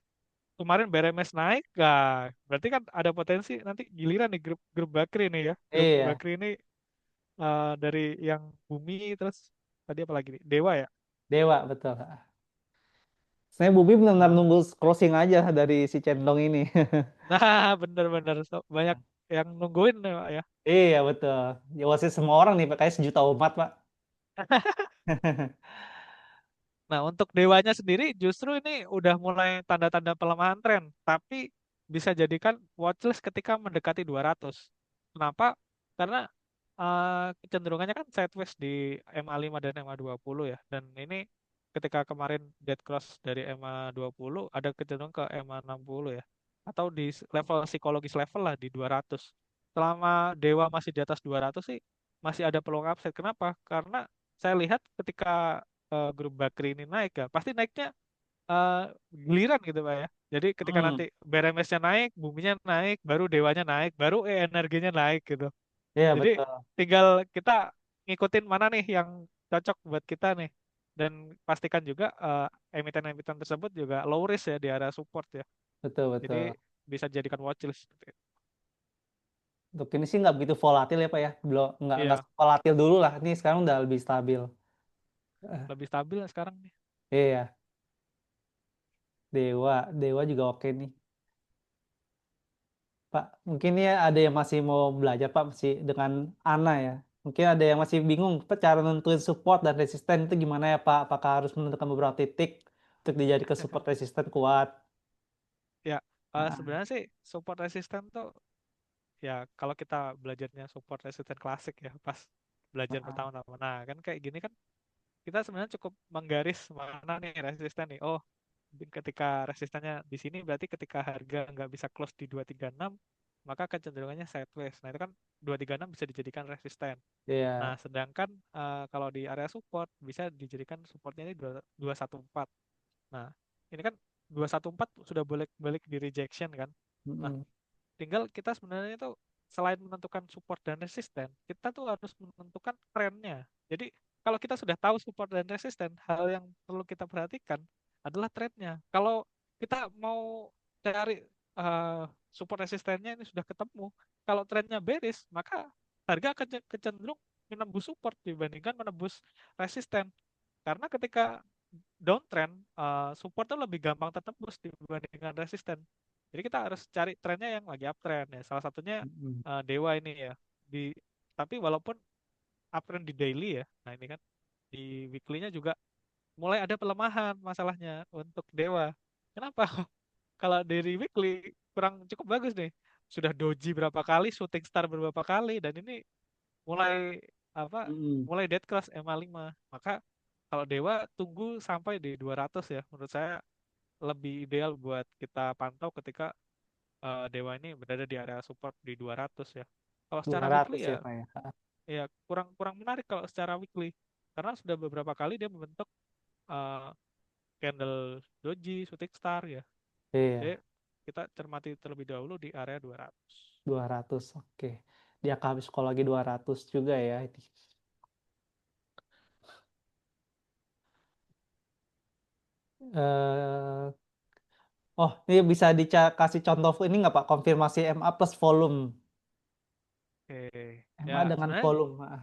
Speaker 2: kemarin BRMS naik, nah, berarti kan ada potensi nanti giliran nih grup grup Bakri nih ya. Grup
Speaker 1: Iya
Speaker 2: Bakri ini dari yang Bumi terus tadi apa lagi nih? Dewa ya.
Speaker 1: Dewa betul. Saya Bubi benar-benar
Speaker 2: Nah,
Speaker 1: nunggu crossing aja dari si Cendong ini.
Speaker 2: nah bener-bener banyak yang nungguin nih, Pak ya.
Speaker 1: Iya betul. Ya wasit semua orang nih, kayak sejuta umat Pak.
Speaker 2: Nah, untuk Dewanya sendiri justru ini udah mulai tanda-tanda pelemahan tren, tapi bisa jadikan watchlist ketika mendekati 200. Kenapa? Karena kecenderungannya kan sideways di MA5 dan MA20 ya. Dan ini ketika kemarin dead cross dari MA20 ada kecenderungan ke MA60 ya. Atau di level psikologis level lah di 200. Selama Dewa masih di atas 200 sih masih ada peluang upside. Kenapa? Karena saya lihat ketika grup Bakri ini naik ya, pasti naiknya eh, giliran gitu Pak ya. Jadi ketika
Speaker 1: Hmm,
Speaker 2: nanti BRMS-nya naik, buminya naik, baru Dewanya naik, baru energinya naik gitu.
Speaker 1: iya
Speaker 2: Jadi
Speaker 1: betul.
Speaker 2: tinggal kita ngikutin mana nih yang cocok buat kita nih. Dan pastikan juga emiten-emiten tersebut juga low risk ya di area support ya.
Speaker 1: Betul,
Speaker 2: Jadi
Speaker 1: betul.
Speaker 2: bisa dijadikan watchlist seperti itu.
Speaker 1: Untuk ini sih nggak begitu volatil ya Pak ya. Belum nggak
Speaker 2: Iya,
Speaker 1: volatil dulu lah. Ini sekarang udah lebih stabil. Eh,
Speaker 2: lebih stabil ya sekarang nih.
Speaker 1: iya, Dewa, Dewa juga oke nih. Pak, mungkin ya ada yang masih mau belajar Pak masih dengan Ana ya. Mungkin ada yang masih bingung Pak, cara nentuin support dan resisten itu gimana ya Pak? Apakah harus menentukan beberapa titik untuk dijadikan support resisten kuat?
Speaker 2: Ya,
Speaker 1: Nah,
Speaker 2: sebenarnya sih support resisten tuh ya kalau kita belajarnya support resisten klasik ya pas belajar
Speaker 1: nah,
Speaker 2: pertama-tama. Nah, kan kayak gini kan kita sebenarnya cukup menggaris mana nih resisten nih. Oh, ketika resistannya di sini berarti ketika harga nggak bisa close di 236 maka kecenderungannya sideways. Nah, itu kan 236 bisa dijadikan resisten. Nah,
Speaker 1: iya.
Speaker 2: sedangkan kalau di area support bisa dijadikan supportnya ini 214. Nah, ini kan 214 sudah balik-balik di rejection kan. Nah,
Speaker 1: Mm-mm.
Speaker 2: tinggal kita sebenarnya itu selain menentukan support dan resisten, kita tuh harus menentukan trennya. Jadi kalau kita sudah tahu support dan resisten, hal yang perlu kita perhatikan adalah trennya. Kalau kita mau cari eh, support resistennya ini sudah ketemu, kalau trennya bearish, maka harga akan kecenderung menembus support dibandingkan menembus resisten. Karena ketika downtrend, support tuh lebih gampang tertembus dibandingkan resisten. Jadi kita harus cari trennya yang lagi uptrend ya. Salah satunya
Speaker 1: Mm-mm.
Speaker 2: Dewa ini ya. Di tapi walaupun uptrend di daily ya. Nah, ini kan di weekly-nya juga mulai ada pelemahan masalahnya untuk Dewa. Kenapa? Kalau dari weekly kurang cukup bagus nih. Sudah doji berapa kali, shooting star beberapa kali dan ini mulai apa?
Speaker 1: Mm-mm.
Speaker 2: Mulai dead cross MA5. Maka kalau Dewa tunggu sampai di 200 ya. Menurut saya lebih ideal buat kita pantau ketika Dewa ini berada di area support di 200 ya. Kalau secara
Speaker 1: 200
Speaker 2: weekly
Speaker 1: ya
Speaker 2: ya,
Speaker 1: Pak ya.
Speaker 2: ya kurang kurang menarik kalau secara weekly. Karena sudah beberapa kali dia membentuk uh, candle doji, shooting star ya. Jadi
Speaker 1: Iya,
Speaker 2: kita cermati terlebih dahulu di area 200.
Speaker 1: 200. Oke. Dia habis psikologi 200 juga ya ini. Eh, oh, ini bisa dikasih contoh ini nggak Pak? Konfirmasi MA plus volume.
Speaker 2: Oke,
Speaker 1: MA
Speaker 2: ya
Speaker 1: dengan
Speaker 2: sebenarnya,
Speaker 1: volume. Ah,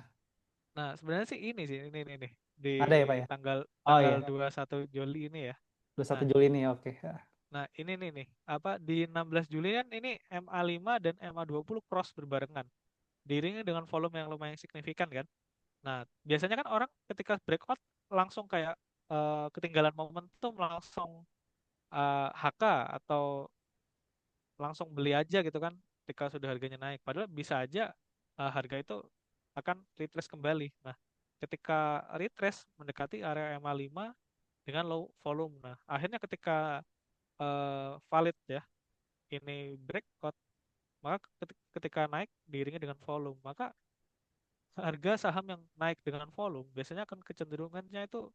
Speaker 2: nah sebenarnya sih ini sih, ini nih di
Speaker 1: ada ya Pak ya?
Speaker 2: tanggal
Speaker 1: Oh
Speaker 2: tanggal
Speaker 1: iya,
Speaker 2: 21 Juli ini ya.
Speaker 1: 21
Speaker 2: Nah,
Speaker 1: Juli ini. Oke. Ah,
Speaker 2: Nah, ini nih, apa di 16 Juli kan ini MA5 dan MA20 cross berbarengan, diiringi dengan volume yang lumayan signifikan kan. Nah, biasanya kan orang ketika breakout langsung kayak ketinggalan momentum langsung HK atau langsung beli aja gitu kan ketika sudah harganya naik. Padahal bisa aja harga itu akan retrace kembali. Nah, ketika retrace mendekati area MA5 dengan low volume. Nah, akhirnya ketika valid ya ini breakout maka ketika naik diiringi dengan volume maka harga saham yang naik dengan volume biasanya akan kecenderungannya itu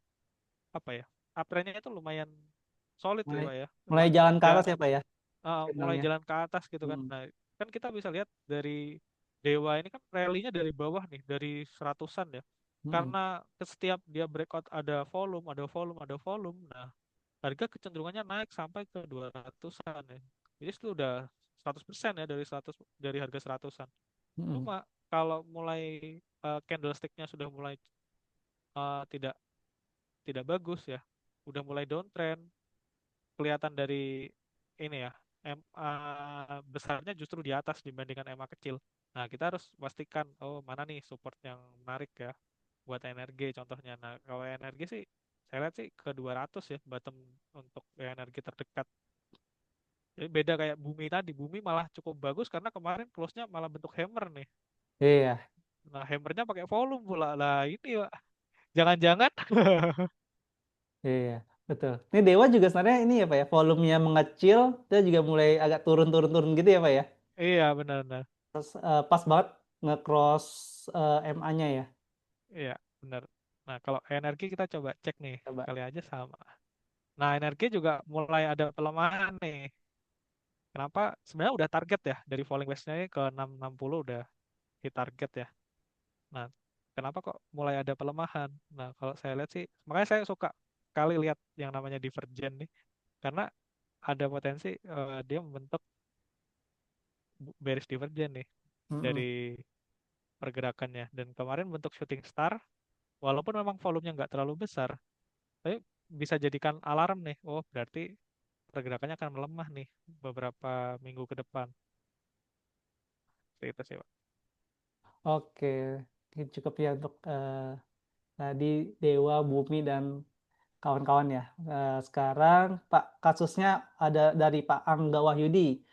Speaker 2: apa ya uptrendnya itu lumayan solid ya
Speaker 1: mulai
Speaker 2: Pak ya.
Speaker 1: mulai jalan ke
Speaker 2: Nggak
Speaker 1: atas ya Pak ya?
Speaker 2: mulai
Speaker 1: Sinyalnya.
Speaker 2: jalan ke atas gitu kan.
Speaker 1: Hmm.
Speaker 2: Nah, kan kita bisa lihat dari Dewa ini kan rally-nya dari bawah nih, dari seratusan ya.
Speaker 1: Hmm.
Speaker 2: Karena ke setiap dia breakout ada volume, ada volume, ada volume. Nah, harga kecenderungannya naik sampai ke 200-an ya. Jadi itu udah 100% ya dari 100 dari harga seratusan.
Speaker 1: Hmm.
Speaker 2: Cuma kalau mulai candlestick-nya sudah mulai tidak tidak bagus ya, udah mulai downtrend, kelihatan dari ini ya, MA besarnya justru di atas dibandingkan MA kecil. Nah, kita harus pastikan oh mana nih support yang menarik ya buat energi contohnya. Nah, kalau energi sih saya lihat sih ke 200 ya bottom untuk energi terdekat. Jadi beda kayak bumi tadi, bumi malah cukup bagus karena kemarin close-nya malah bentuk hammer nih.
Speaker 1: Iya,
Speaker 2: Nah, hammernya pakai volume pula. Lah ini Pak, jangan-jangan
Speaker 1: iya, betul. Ini Dewa juga sebenarnya ini ya Pak ya, volumenya mengecil, dia juga mulai agak turun-turun-turun gitu ya Pak ya.
Speaker 2: iya benar-benar.
Speaker 1: Terus, pas banget nge-cross MA-nya ya.
Speaker 2: Iya, benar. Nah, kalau energi kita coba cek nih,
Speaker 1: Coba.
Speaker 2: kali aja sama. Nah, energi juga mulai ada pelemahan nih. Kenapa? Sebenarnya udah target ya, dari falling wedge-nya ke 660 udah hit target ya. Nah, kenapa kok mulai ada pelemahan. Nah, kalau saya lihat sih, makanya saya suka kali lihat yang namanya divergen nih, karena ada potensi dia membentuk bearish divergen nih
Speaker 1: Mm-mm.
Speaker 2: dari pergerakannya. Dan kemarin bentuk shooting star, walaupun memang volumenya nggak terlalu besar, tapi bisa jadikan alarm nih. Oh, berarti pergerakannya akan melemah nih beberapa minggu ke depan. Seperti itu sih, Pak.
Speaker 1: Oke, ini cukup ya untuk tadi Dewa, Bumi, dan kawan-kawan ya. Sekarang Pak, kasusnya ada dari Pak Angga Wahyudi.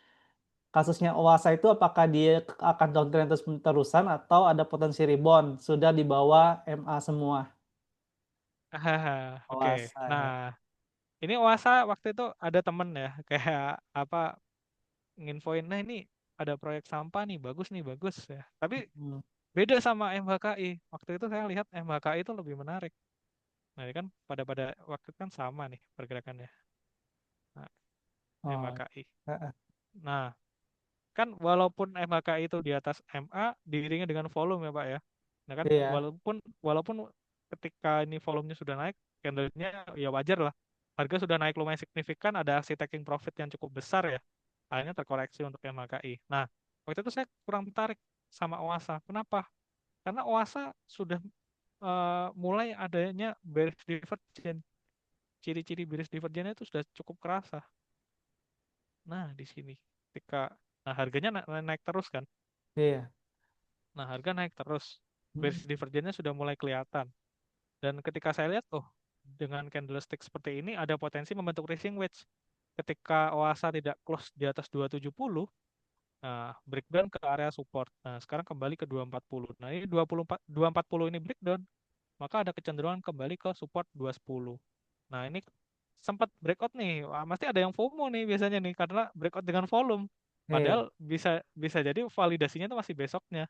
Speaker 1: Kasusnya Oasa itu apakah dia akan downtrend terus-terusan atau ada potensi rebound? Sudah di bawah MA semua.
Speaker 2: Oke.
Speaker 1: Oasa
Speaker 2: Nah,
Speaker 1: ya.
Speaker 2: ini Oasa waktu itu ada temen ya, kayak apa nginfoin, nah ini ada proyek sampah nih, bagus ya. Tapi
Speaker 1: Hmm.
Speaker 2: beda sama MHKI. Waktu itu saya lihat MHKI itu lebih menarik. Nah, ini kan pada pada waktu itu kan sama nih pergerakannya. Nah,
Speaker 1: Oh,
Speaker 2: MHKI.
Speaker 1: eh, eh,
Speaker 2: Nah, kan walaupun MHKI itu di atas MA diiringi dengan volume ya Pak ya. Nah kan
Speaker 1: iya,
Speaker 2: walaupun walaupun ketika ini volumenya sudah naik, candlenya ya wajar lah. Harga sudah naik lumayan signifikan, ada aksi taking profit yang cukup besar ya. Akhirnya terkoreksi untuk MHKI. Nah, waktu itu saya kurang tertarik sama OASA. Kenapa? Karena OASA sudah mulai adanya bearish divergence. Ciri-ciri bearish divergence itu sudah cukup kerasa. Nah, di sini ketika harganya naik terus kan.
Speaker 1: iya.
Speaker 2: Nah, harga naik terus.
Speaker 1: Hmm.
Speaker 2: Bearish divergennya sudah mulai kelihatan. Dan ketika saya lihat, oh, dengan candlestick seperti ini ada potensi membentuk rising wedge. Ketika OASA tidak close di atas 270, nah, breakdown ke area support. Nah, sekarang kembali ke 240. Nah, ini 240 ini breakdown, maka ada kecenderungan kembali ke support 210. Nah, ini sempat breakout nih. Wah, pasti ada yang FOMO nih biasanya nih karena breakout dengan volume.
Speaker 1: Iya,
Speaker 2: Padahal bisa bisa jadi validasinya itu masih besoknya.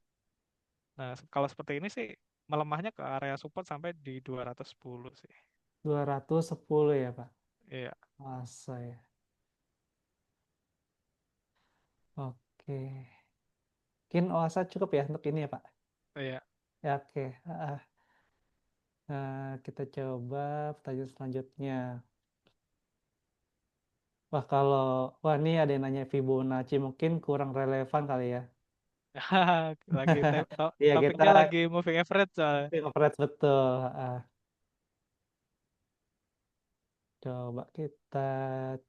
Speaker 2: Nah, kalau seperti ini sih melemahnya ke area support sampai di 210 sih.
Speaker 1: 210 ya Pak.
Speaker 2: Iya,
Speaker 1: Masa ya. Oke. Mungkin Oasa cukup ya untuk ini ya Pak.
Speaker 2: iya.
Speaker 1: Ya, oke. Kita coba pertanyaan selanjutnya. Wah, ini ada yang nanya Fibonacci, mungkin kurang relevan kali ya.
Speaker 2: Lagi
Speaker 1: Iya, kita
Speaker 2: topiknya lagi moving average soalnya.
Speaker 1: coverage betul. Coba kita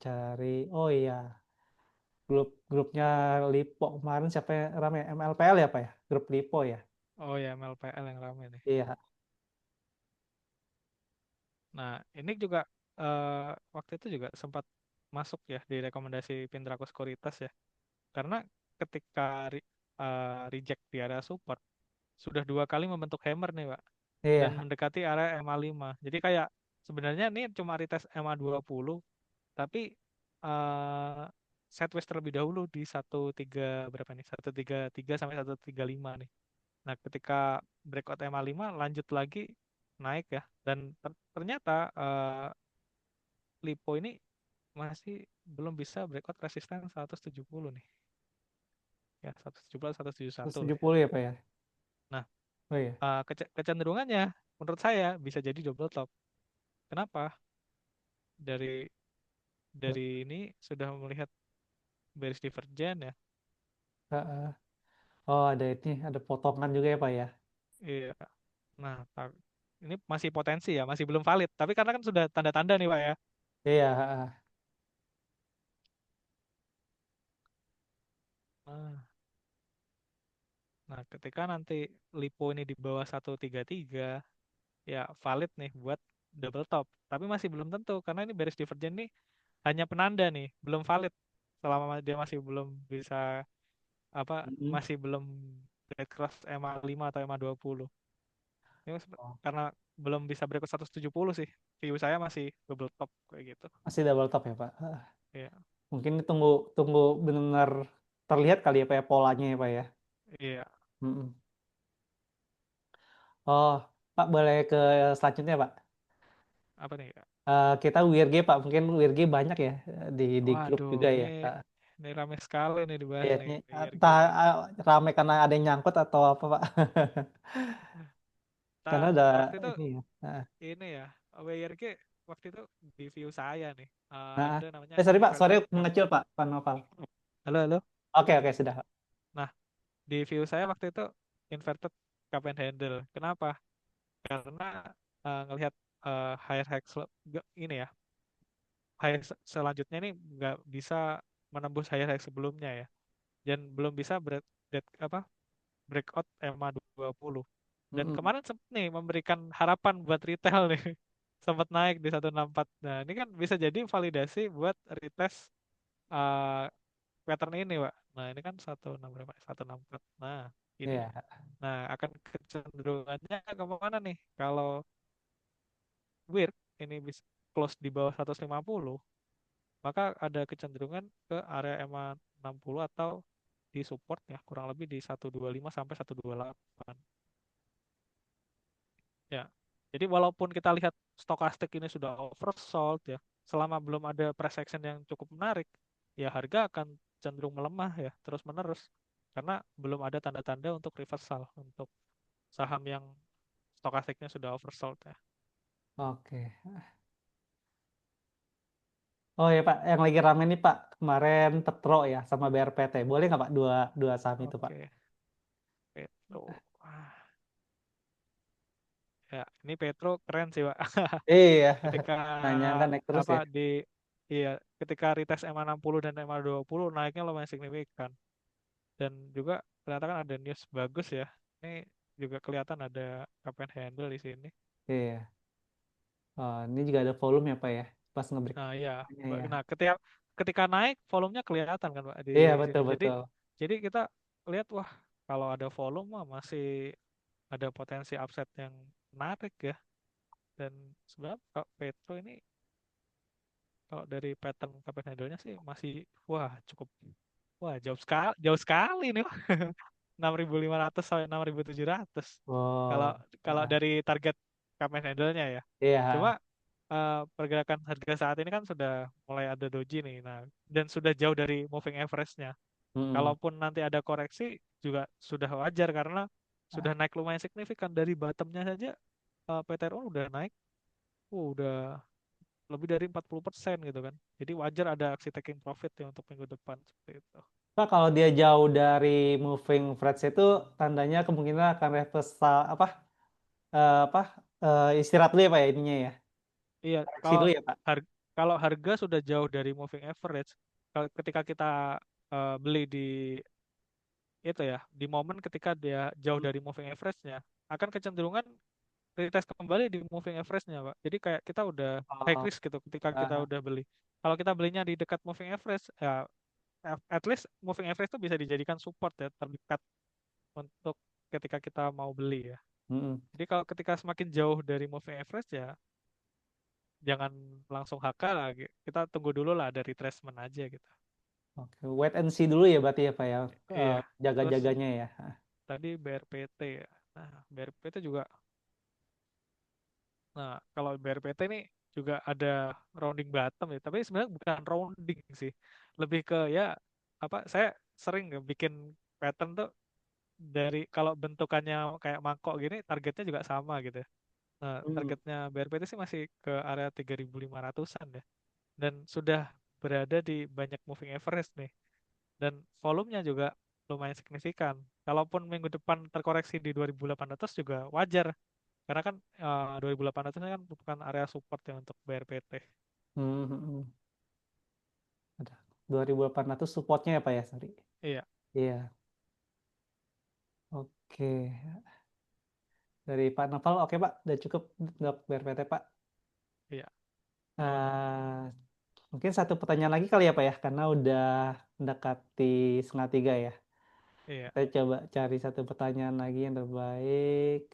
Speaker 1: cari. Oh iya, grupnya Lipo kemarin siapa yang ramai? MLPL ya Pak ya? Grup Lipo ya?
Speaker 2: Oh ya, MLPL yang rame nih.
Speaker 1: Iya,
Speaker 2: Nah, ini juga waktu itu juga sempat masuk ya di rekomendasi Pindrako Sekuritas ya. Karena ketika reject di area support, sudah dua kali membentuk hammer nih, Pak. Dan
Speaker 1: iya.
Speaker 2: mendekati area MA5. Jadi kayak sebenarnya ini cuma retest MA20, tapi eh sideways terlebih dahulu di 13 berapa nih? 133 sampai 135 nih. Nah, ketika breakout MA5 lanjut lagi naik ya. Dan ternyata Lipo ini masih belum bisa breakout resisten 170 nih. Ya, 170 171 lah ya.
Speaker 1: 170 ya Pak ya?
Speaker 2: Nah,
Speaker 1: Oh iya.
Speaker 2: kecenderungannya menurut saya bisa jadi double top. Kenapa? Dari ini sudah melihat bearish divergent ya.
Speaker 1: Heeh. Oh, ada potongan juga ya Pak ya?
Speaker 2: Iya. Nah, ini masih potensi ya, masih belum valid. Tapi karena kan sudah tanda-tanda nih Pak ya.
Speaker 1: Iya, heeh.
Speaker 2: Nah, ketika nanti LIPO ini di bawah 133, ya valid nih buat double top. Tapi masih belum tentu karena ini bearish divergent nih hanya penanda nih, belum valid selama dia masih belum bisa apa
Speaker 1: Mm-mm.
Speaker 2: masih belum break cross MA5 atau MA20. Ini
Speaker 1: Oh,
Speaker 2: karena belum bisa break ke 170 sih. View saya masih double top kayak gitu.
Speaker 1: masih double top ya Pak?
Speaker 2: Iya,
Speaker 1: Mungkin tunggu tunggu benar-benar terlihat kali ya Pak ya polanya ya Pak ya?
Speaker 2: iya.
Speaker 1: Mm-mm. Oh, Pak boleh ke selanjutnya Pak.
Speaker 2: Apa nih, Kak?
Speaker 1: Kita WIRG Pak, mungkin WIRG banyak ya di grup
Speaker 2: Waduh,
Speaker 1: juga
Speaker 2: ini
Speaker 1: ya.
Speaker 2: ini rame sekali nih dibahas
Speaker 1: Ya,
Speaker 2: nih
Speaker 1: ini
Speaker 2: IRG
Speaker 1: entah
Speaker 2: nih.
Speaker 1: rame karena ada yang nyangkut atau apa Pak. karena
Speaker 2: Nah,
Speaker 1: ada
Speaker 2: waktu itu
Speaker 1: ini ya. Nah,
Speaker 2: ini ya, WYRG waktu itu di view saya nih,
Speaker 1: nah.
Speaker 2: ada namanya
Speaker 1: Sorry Pak, sorry
Speaker 2: inverted cup.
Speaker 1: mengecil Pak, Pak Noval.
Speaker 2: Halo, halo.
Speaker 1: Oke, oke, sudah Pak.
Speaker 2: Nah, di view saya waktu itu inverted cup and handle. Kenapa? Karena ngelihat higher high ini ya, selanjutnya ini nggak bisa menembus higher high sebelumnya ya, dan belum bisa apa breakout EMA 20. Dan
Speaker 1: Mm-mm.
Speaker 2: kemarin sempat nih memberikan harapan buat retail nih. Sempat naik di 164. Nah, ini kan bisa jadi validasi buat retest uh, pattern ini, Pak. Nah, ini kan 16 berapa? 164. Nah, ini.
Speaker 1: Iya.
Speaker 2: Nah, akan kecenderungannya kemana nih? Kalau weird ini bisa close di bawah 150, maka ada kecenderungan ke area EMA 60 atau di support ya, kurang lebih di 125 sampai 128. Ya, jadi walaupun kita lihat stokastik ini sudah oversold ya, selama belum ada price action yang cukup menarik, ya harga akan cenderung melemah ya terus-menerus karena belum ada tanda-tanda untuk reversal untuk saham yang stokastiknya sudah oversold ya.
Speaker 1: Oke. Oh ya Pak, yang lagi rame nih Pak, kemarin Petro ya sama BRPT. Boleh nggak Pak dua dua saham itu Pak?
Speaker 2: Oke, Petro. Ya, ini Petro keren sih, Pak.
Speaker 1: Iya,
Speaker 2: Ketika
Speaker 1: nanya kan naik terus
Speaker 2: apa
Speaker 1: ya.
Speaker 2: iya, ketika retest EMA 60 dan EMA 20 naiknya lumayan signifikan. Dan juga ternyata kan ada news bagus ya. Ini juga kelihatan ada cup and handle di sini.
Speaker 1: Iya. Oh, ini juga ada volume ya Pak ya, pas ngebreak.
Speaker 2: Nah, iya.
Speaker 1: Iya.
Speaker 2: Nah, ketika ketika naik volumenya kelihatan kan, Pak, di
Speaker 1: Iya betul
Speaker 2: sini. Jadi
Speaker 1: betul.
Speaker 2: jadi kita lihat wah, kalau ada volume mah masih ada potensi upside yang menarik ya. Dan sebenarnya Kak Petro ini kalau dari pattern cup and handle-nya sih masih wah cukup wah jauh sekali nih. 6.500 sampai 6.700. Kalau
Speaker 1: Oh,
Speaker 2: kalau
Speaker 1: ah,
Speaker 2: dari target Kamen Handle-nya ya. Cuma
Speaker 1: iya.
Speaker 2: pergerakan harga saat ini kan sudah mulai ada doji nih. Nah, dan sudah jauh dari moving average-nya.
Speaker 1: Mm-mm.
Speaker 2: Kalaupun nanti ada koreksi juga sudah wajar karena sudah naik lumayan signifikan dari bottom-nya saja. PTRO udah naik, udah lebih dari 40% gitu kan. Jadi wajar ada aksi taking profit ya untuk minggu depan seperti itu.
Speaker 1: Pak, kalau dia jauh dari moving average itu tandanya kemungkinan akan reversal apa istirahat dulu ya Pak ya ininya ya.
Speaker 2: Iya,
Speaker 1: Koreksi dulu ya Pak.
Speaker 2: kalau harga sudah jauh dari moving average, ketika kita beli di itu ya, di momen ketika dia jauh dari moving average-nya, akan kecenderungan retest kembali di moving average-nya, Pak. Jadi kayak kita udah high
Speaker 1: Oh,
Speaker 2: risk gitu ketika kita
Speaker 1: ah,
Speaker 2: udah beli. Kalau kita belinya di dekat moving average, ya at least moving average itu bisa dijadikan support ya, terdekat untuk ketika kita mau beli ya.
Speaker 1: mm-mm.
Speaker 2: Jadi kalau ketika semakin jauh dari moving average ya jangan langsung HK lah. Kita tunggu dulu lah ada retracement aja gitu.
Speaker 1: Oke, wait and see dulu ya berarti ya Pak ya.
Speaker 2: Iya. Terus
Speaker 1: Jaga-jaganya ya.
Speaker 2: tadi BRPT ya. Nah, BRPT juga. Nah, kalau BRPT ini juga ada rounding bottom ya. Tapi sebenarnya bukan rounding sih. Lebih ke ya apa? Saya sering ya bikin pattern tuh dari kalau bentukannya kayak mangkok gini, targetnya juga sama gitu. Nah,
Speaker 1: Hmm.
Speaker 2: targetnya BRPT sih masih ke area 3.500-an ya. Dan sudah berada di banyak moving average nih. Dan volumenya juga lumayan signifikan. Kalaupun minggu depan terkoreksi di 2.800 juga wajar, karena kan 2.800 ini kan merupakan area support ya untuk BRPT.
Speaker 1: Hmm, hmm, hmm. Ada 2.800 supportnya ya Pak ya, sorry.
Speaker 2: Iya,
Speaker 1: Iya, oke. Dari Pak Novel, oke Pak, udah cukup untuk BRPT Pak.
Speaker 2: iya,
Speaker 1: Eh, mungkin satu pertanyaan lagi kali ya Pak ya, karena udah mendekati setengah tiga ya.
Speaker 2: iya.
Speaker 1: Saya coba cari satu pertanyaan lagi yang terbaik.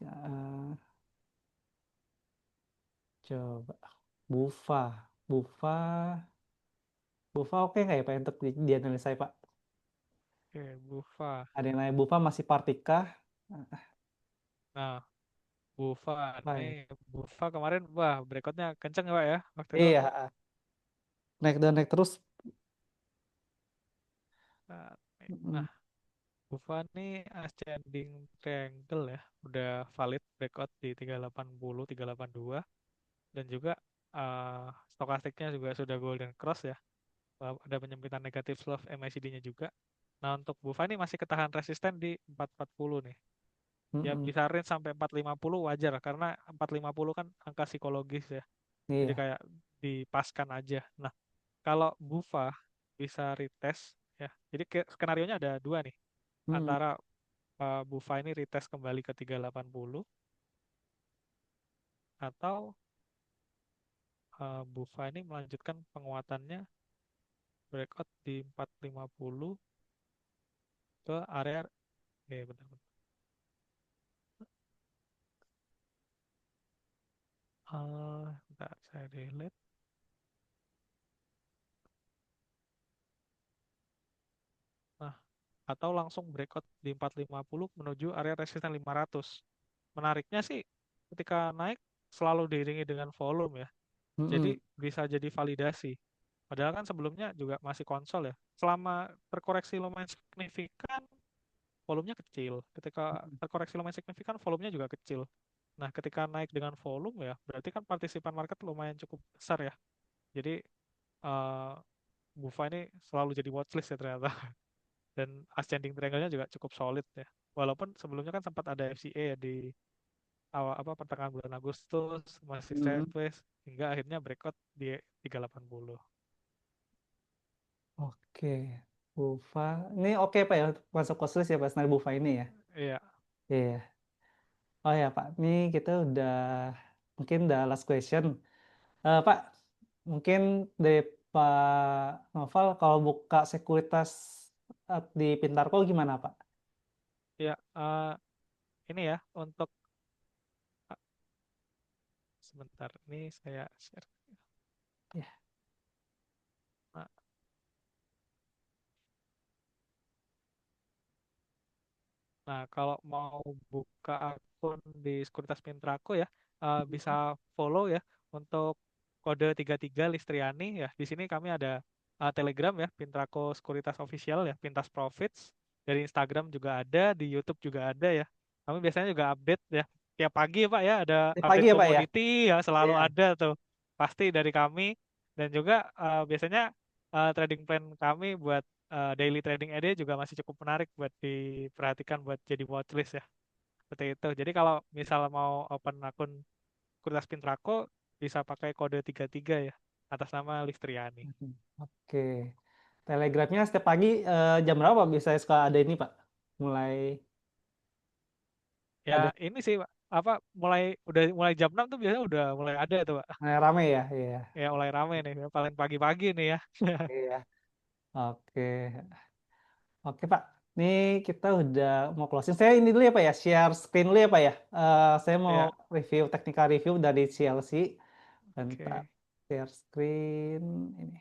Speaker 1: Coba, Bufa, Bufa, Bufa oke nggak ya Pak untuk dianalisa ya Pak?
Speaker 2: Oke, Bufa.
Speaker 1: Ada yang nanya Bufa masih partikah?
Speaker 2: Nah, Bufa
Speaker 1: Apa
Speaker 2: nih,
Speaker 1: ya?
Speaker 2: Bufa kemarin wah breakoutnya kenceng ya Pak ya waktu itu.
Speaker 1: Iya, naik dan naik terus.
Speaker 2: Nah,
Speaker 1: Mm,
Speaker 2: nah, Bufa nih ascending triangle ya, udah valid. breakout di 380, 382, dan juga stokastiknya juga sudah golden cross ya. Ada penyempitan negatif slope MACD-nya juga. Nah, untuk BUFA ini masih ketahan resisten di 440 nih. Ya
Speaker 1: Mm-mm.
Speaker 2: bisa range sampai 450 wajar karena 450 kan angka psikologis ya. Jadi
Speaker 1: Iya.
Speaker 2: kayak dipaskan aja. Nah, kalau BUFA bisa retest ya. Jadi skenario-nya ada dua nih.
Speaker 1: Mm-mm.
Speaker 2: Antara BUFA ini retest kembali ke 380 atau BUFA ini melanjutkan penguatannya breakout di 450 ke area bentar, bentar. Bentar, saya delete. Nah, atau langsung breakout di 450 menuju area resisten 500. Menariknya sih ketika naik selalu diiringi dengan volume ya.
Speaker 1: Mm-mm.
Speaker 2: Jadi bisa jadi validasi. Padahal kan sebelumnya juga masih konsol ya. Selama terkoreksi lumayan signifikan, volumenya kecil. Ketika terkoreksi lumayan signifikan, volumenya juga kecil. Nah, ketika naik dengan volume ya, berarti kan partisipan market lumayan cukup besar ya. Jadi eh BUFA ini selalu jadi watchlist ya ternyata. Dan ascending triangle-nya juga cukup solid ya. Walaupun sebelumnya kan sempat ada FCA ya di awal apa pertengahan bulan Agustus masih
Speaker 1: Mm-mm.
Speaker 2: sideways hingga akhirnya breakout di 380.
Speaker 1: Oke. Bufa. Ini oke Pak ya, untuk masuk cost ya Pak, Senar Bufa ini ya.
Speaker 2: Iya,
Speaker 1: Iya. Oh ya Pak, ini kita udah mungkin udah last question. Pak, mungkin dari Pak Noval kalau buka sekuritas di Pintarko gimana Pak?
Speaker 2: iya. Ini ya untuk ah, sebentar ini saya share.
Speaker 1: Ya.
Speaker 2: Nah, Nah, kalau mau buka akun di Sekuritas Mintraku ya, bisa follow ya untuk kode 33 Listriani ya. Di sini kami ada Telegram ya, Pintrako Sekuritas Official ya, Pintas Profits. Dari Instagram juga ada, di YouTube juga ada ya. Kami biasanya juga update ya. Tiap pagi ya Pak ya, ada
Speaker 1: Di pagi
Speaker 2: update
Speaker 1: ya Pak ya?
Speaker 2: komoditi ya, selalu
Speaker 1: Iya.
Speaker 2: ada tuh. Pasti dari kami. Dan juga biasanya trading plan kami buat daily trading ide juga masih cukup menarik buat diperhatikan buat jadi watchlist ya. Seperti itu. Jadi kalau misal mau open akun Kuritas Pintrako bisa pakai kode 33 ya atas nama Listriani.
Speaker 1: Mhm. Oke. Telegramnya setiap pagi jam berapa bisa suka ada ini Pak? Mulai
Speaker 2: Ya
Speaker 1: ada
Speaker 2: ini sih Pak, apa mulai jam 6 tuh biasanya udah mulai ada tuh Pak.
Speaker 1: mulai rame ya? Iya.
Speaker 2: Ya mulai rame nih paling pagi-pagi nih ya.
Speaker 1: Iya. Oke. Oke Pak. Ini kita udah mau closing. Saya ini dulu ya Pak ya, share screen dulu ya Pak ya. Saya mau
Speaker 2: Ya,
Speaker 1: review technical review dari CLC. Bentar.
Speaker 2: oke.
Speaker 1: Share screen ini.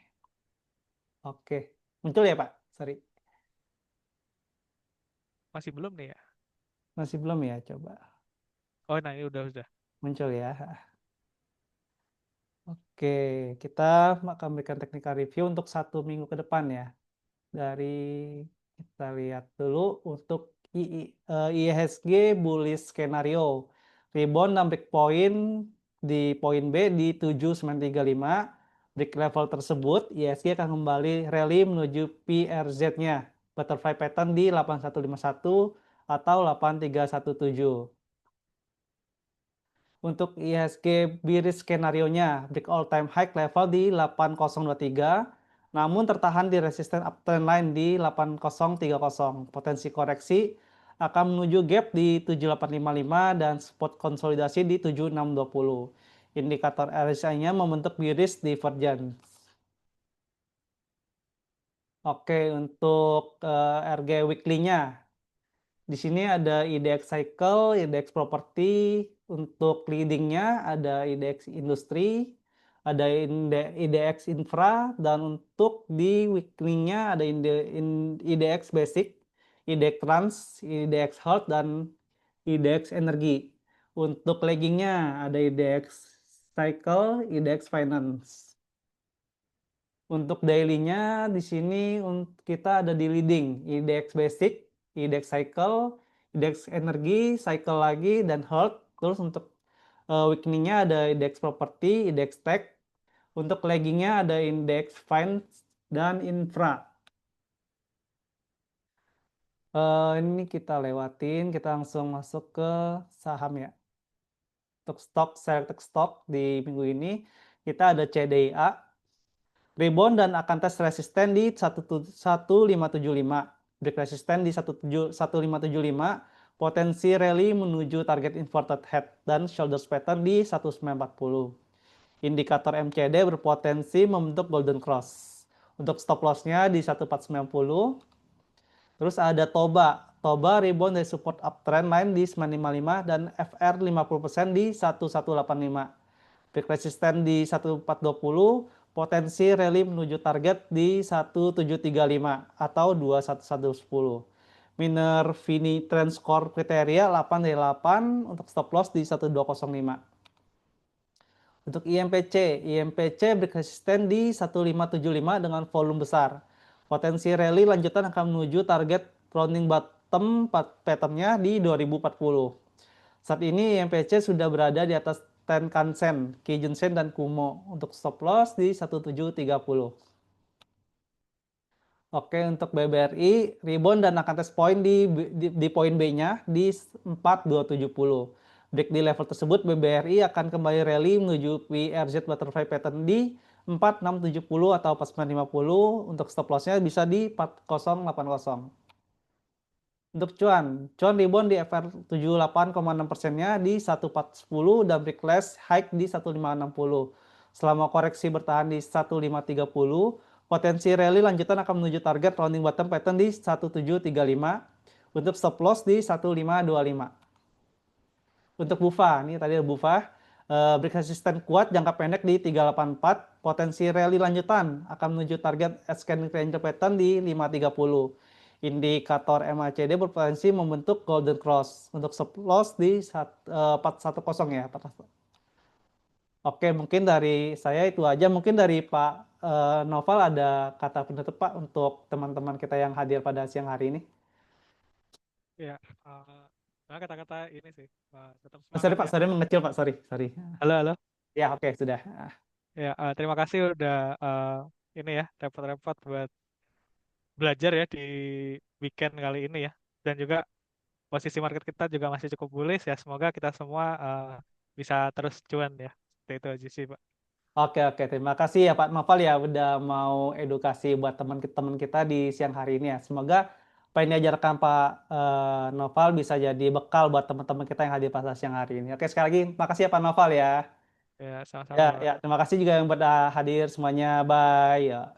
Speaker 1: Oke. Muncul ya Pak? Sorry.
Speaker 2: Masih belum nih ya.
Speaker 1: Masih belum ya? Coba.
Speaker 2: Oh, nah ini udah.
Speaker 1: Muncul ya. Oke, kita akan berikan technical review untuk 1 minggu ke depan ya. Dari kita lihat dulu untuk IHSG bullish skenario. Rebound dan breakpoint di poin B di 7935. Break level tersebut, IHSG akan kembali rally menuju PRZ-nya. Butterfly pattern di 8151 atau 8317. Untuk IHSG bearish skenario-nya, break all time high level di 8023, namun tertahan di resisten uptrend line di 8030. Potensi koreksi akan menuju gap di 7855 dan spot konsolidasi di 7620. Indikator RSI-nya membentuk bearish divergence. Oke, untuk RG weekly-nya. Di sini ada IDX Cycle, IDX Property, untuk leadingnya ada IDX Industri, ada IDX Infra, dan untuk di weekly-nya ada IDX Basic, IDX Trans, IDX Health, dan IDX Energi. Untuk laggingnya ada IDX Cycle, IDX Finance. Untuk daily-nya di sini kita ada di leading IDX Basic, IDX Cycle, IDX Energi, Cycle lagi, dan Hold. Terus untuk weakeningnya ada indeks property, indeks tech. Untuk laggingnya ada indeks finance dan infra. Ini kita lewatin, kita langsung masuk ke saham ya. Untuk stok, selected stock di minggu ini, kita ada CDIA, rebound dan akan tes resisten di 1575. Break resisten di 1575, potensi rally menuju target inverted head dan shoulders pattern di 1940. Indikator MCD berpotensi membentuk golden cross. Untuk stop loss-nya di 1490. Terus ada Toba. Toba rebound dari support uptrend line di 955 dan FR 50% di 1185. Break resisten di 1420, potensi rally menuju target di 1735 atau 21110. Miner Vini Trend Score kriteria 8 dari 8 untuk stop loss di 1205. Untuk IMPC break resisten di 1575 dengan volume besar. Potensi rally lanjutan akan menuju target rounding bottom pattern-nya di 2040. Saat ini IMPC sudah berada di atas Tenkan-sen, Kijun-sen, dan Kumo. Untuk stop loss di 1730. Oke, untuk BBRI, rebound dan akan test point di poin B-nya di 4270. Break di level tersebut, BBRI akan kembali rally menuju PRZ Butterfly Pattern di 4670 atau 4950. Untuk stop loss-nya bisa di 4080. Untuk cuan rebound di FR 78,6%-nya di 1410 dan break less hike di 1560. Selama koreksi bertahan di 1530, potensi rally lanjutan akan menuju target rounding bottom pattern di 1735 untuk stop loss di 1525. Untuk Bufa, ini tadi ada Bufa, break resisten kuat jangka pendek di 384, potensi rally lanjutan akan menuju target scanning range pattern di 530. Indikator MACD berpotensi membentuk golden cross untuk stop loss di 410 ya. Oke, mungkin dari saya itu aja. Mungkin dari Pak Noval ada kata penutup Pak untuk teman-teman kita yang hadir pada siang hari ini.
Speaker 2: Ya, nah kata-kata ini sih, tetap
Speaker 1: Sorry
Speaker 2: semangat
Speaker 1: Pak,
Speaker 2: ya.
Speaker 1: sorry mengecil Pak, sorry, sorry.
Speaker 2: Halo, halo.
Speaker 1: Ya oke sudah.
Speaker 2: Ya, terima kasih udah ini ya, repot-repot buat belajar ya di weekend kali ini ya. Dan juga posisi market kita juga masih cukup bullish ya. Semoga kita semua bisa terus cuan ya. Seperti itu aja sih, Pak.
Speaker 1: Oke, oke. Terima kasih ya Pak Noval ya udah mau edukasi buat teman-teman kita di siang hari ini ya. Semoga apa yang diajarkan Pak Noval bisa jadi bekal buat teman-teman kita yang hadir pada siang hari ini. Oke, sekali lagi makasih ya Pak Noval ya.
Speaker 2: Ya,
Speaker 1: Ya,
Speaker 2: sama-sama,
Speaker 1: ya.
Speaker 2: Pak.
Speaker 1: Terima kasih juga yang pada hadir semuanya. Bye. Ya.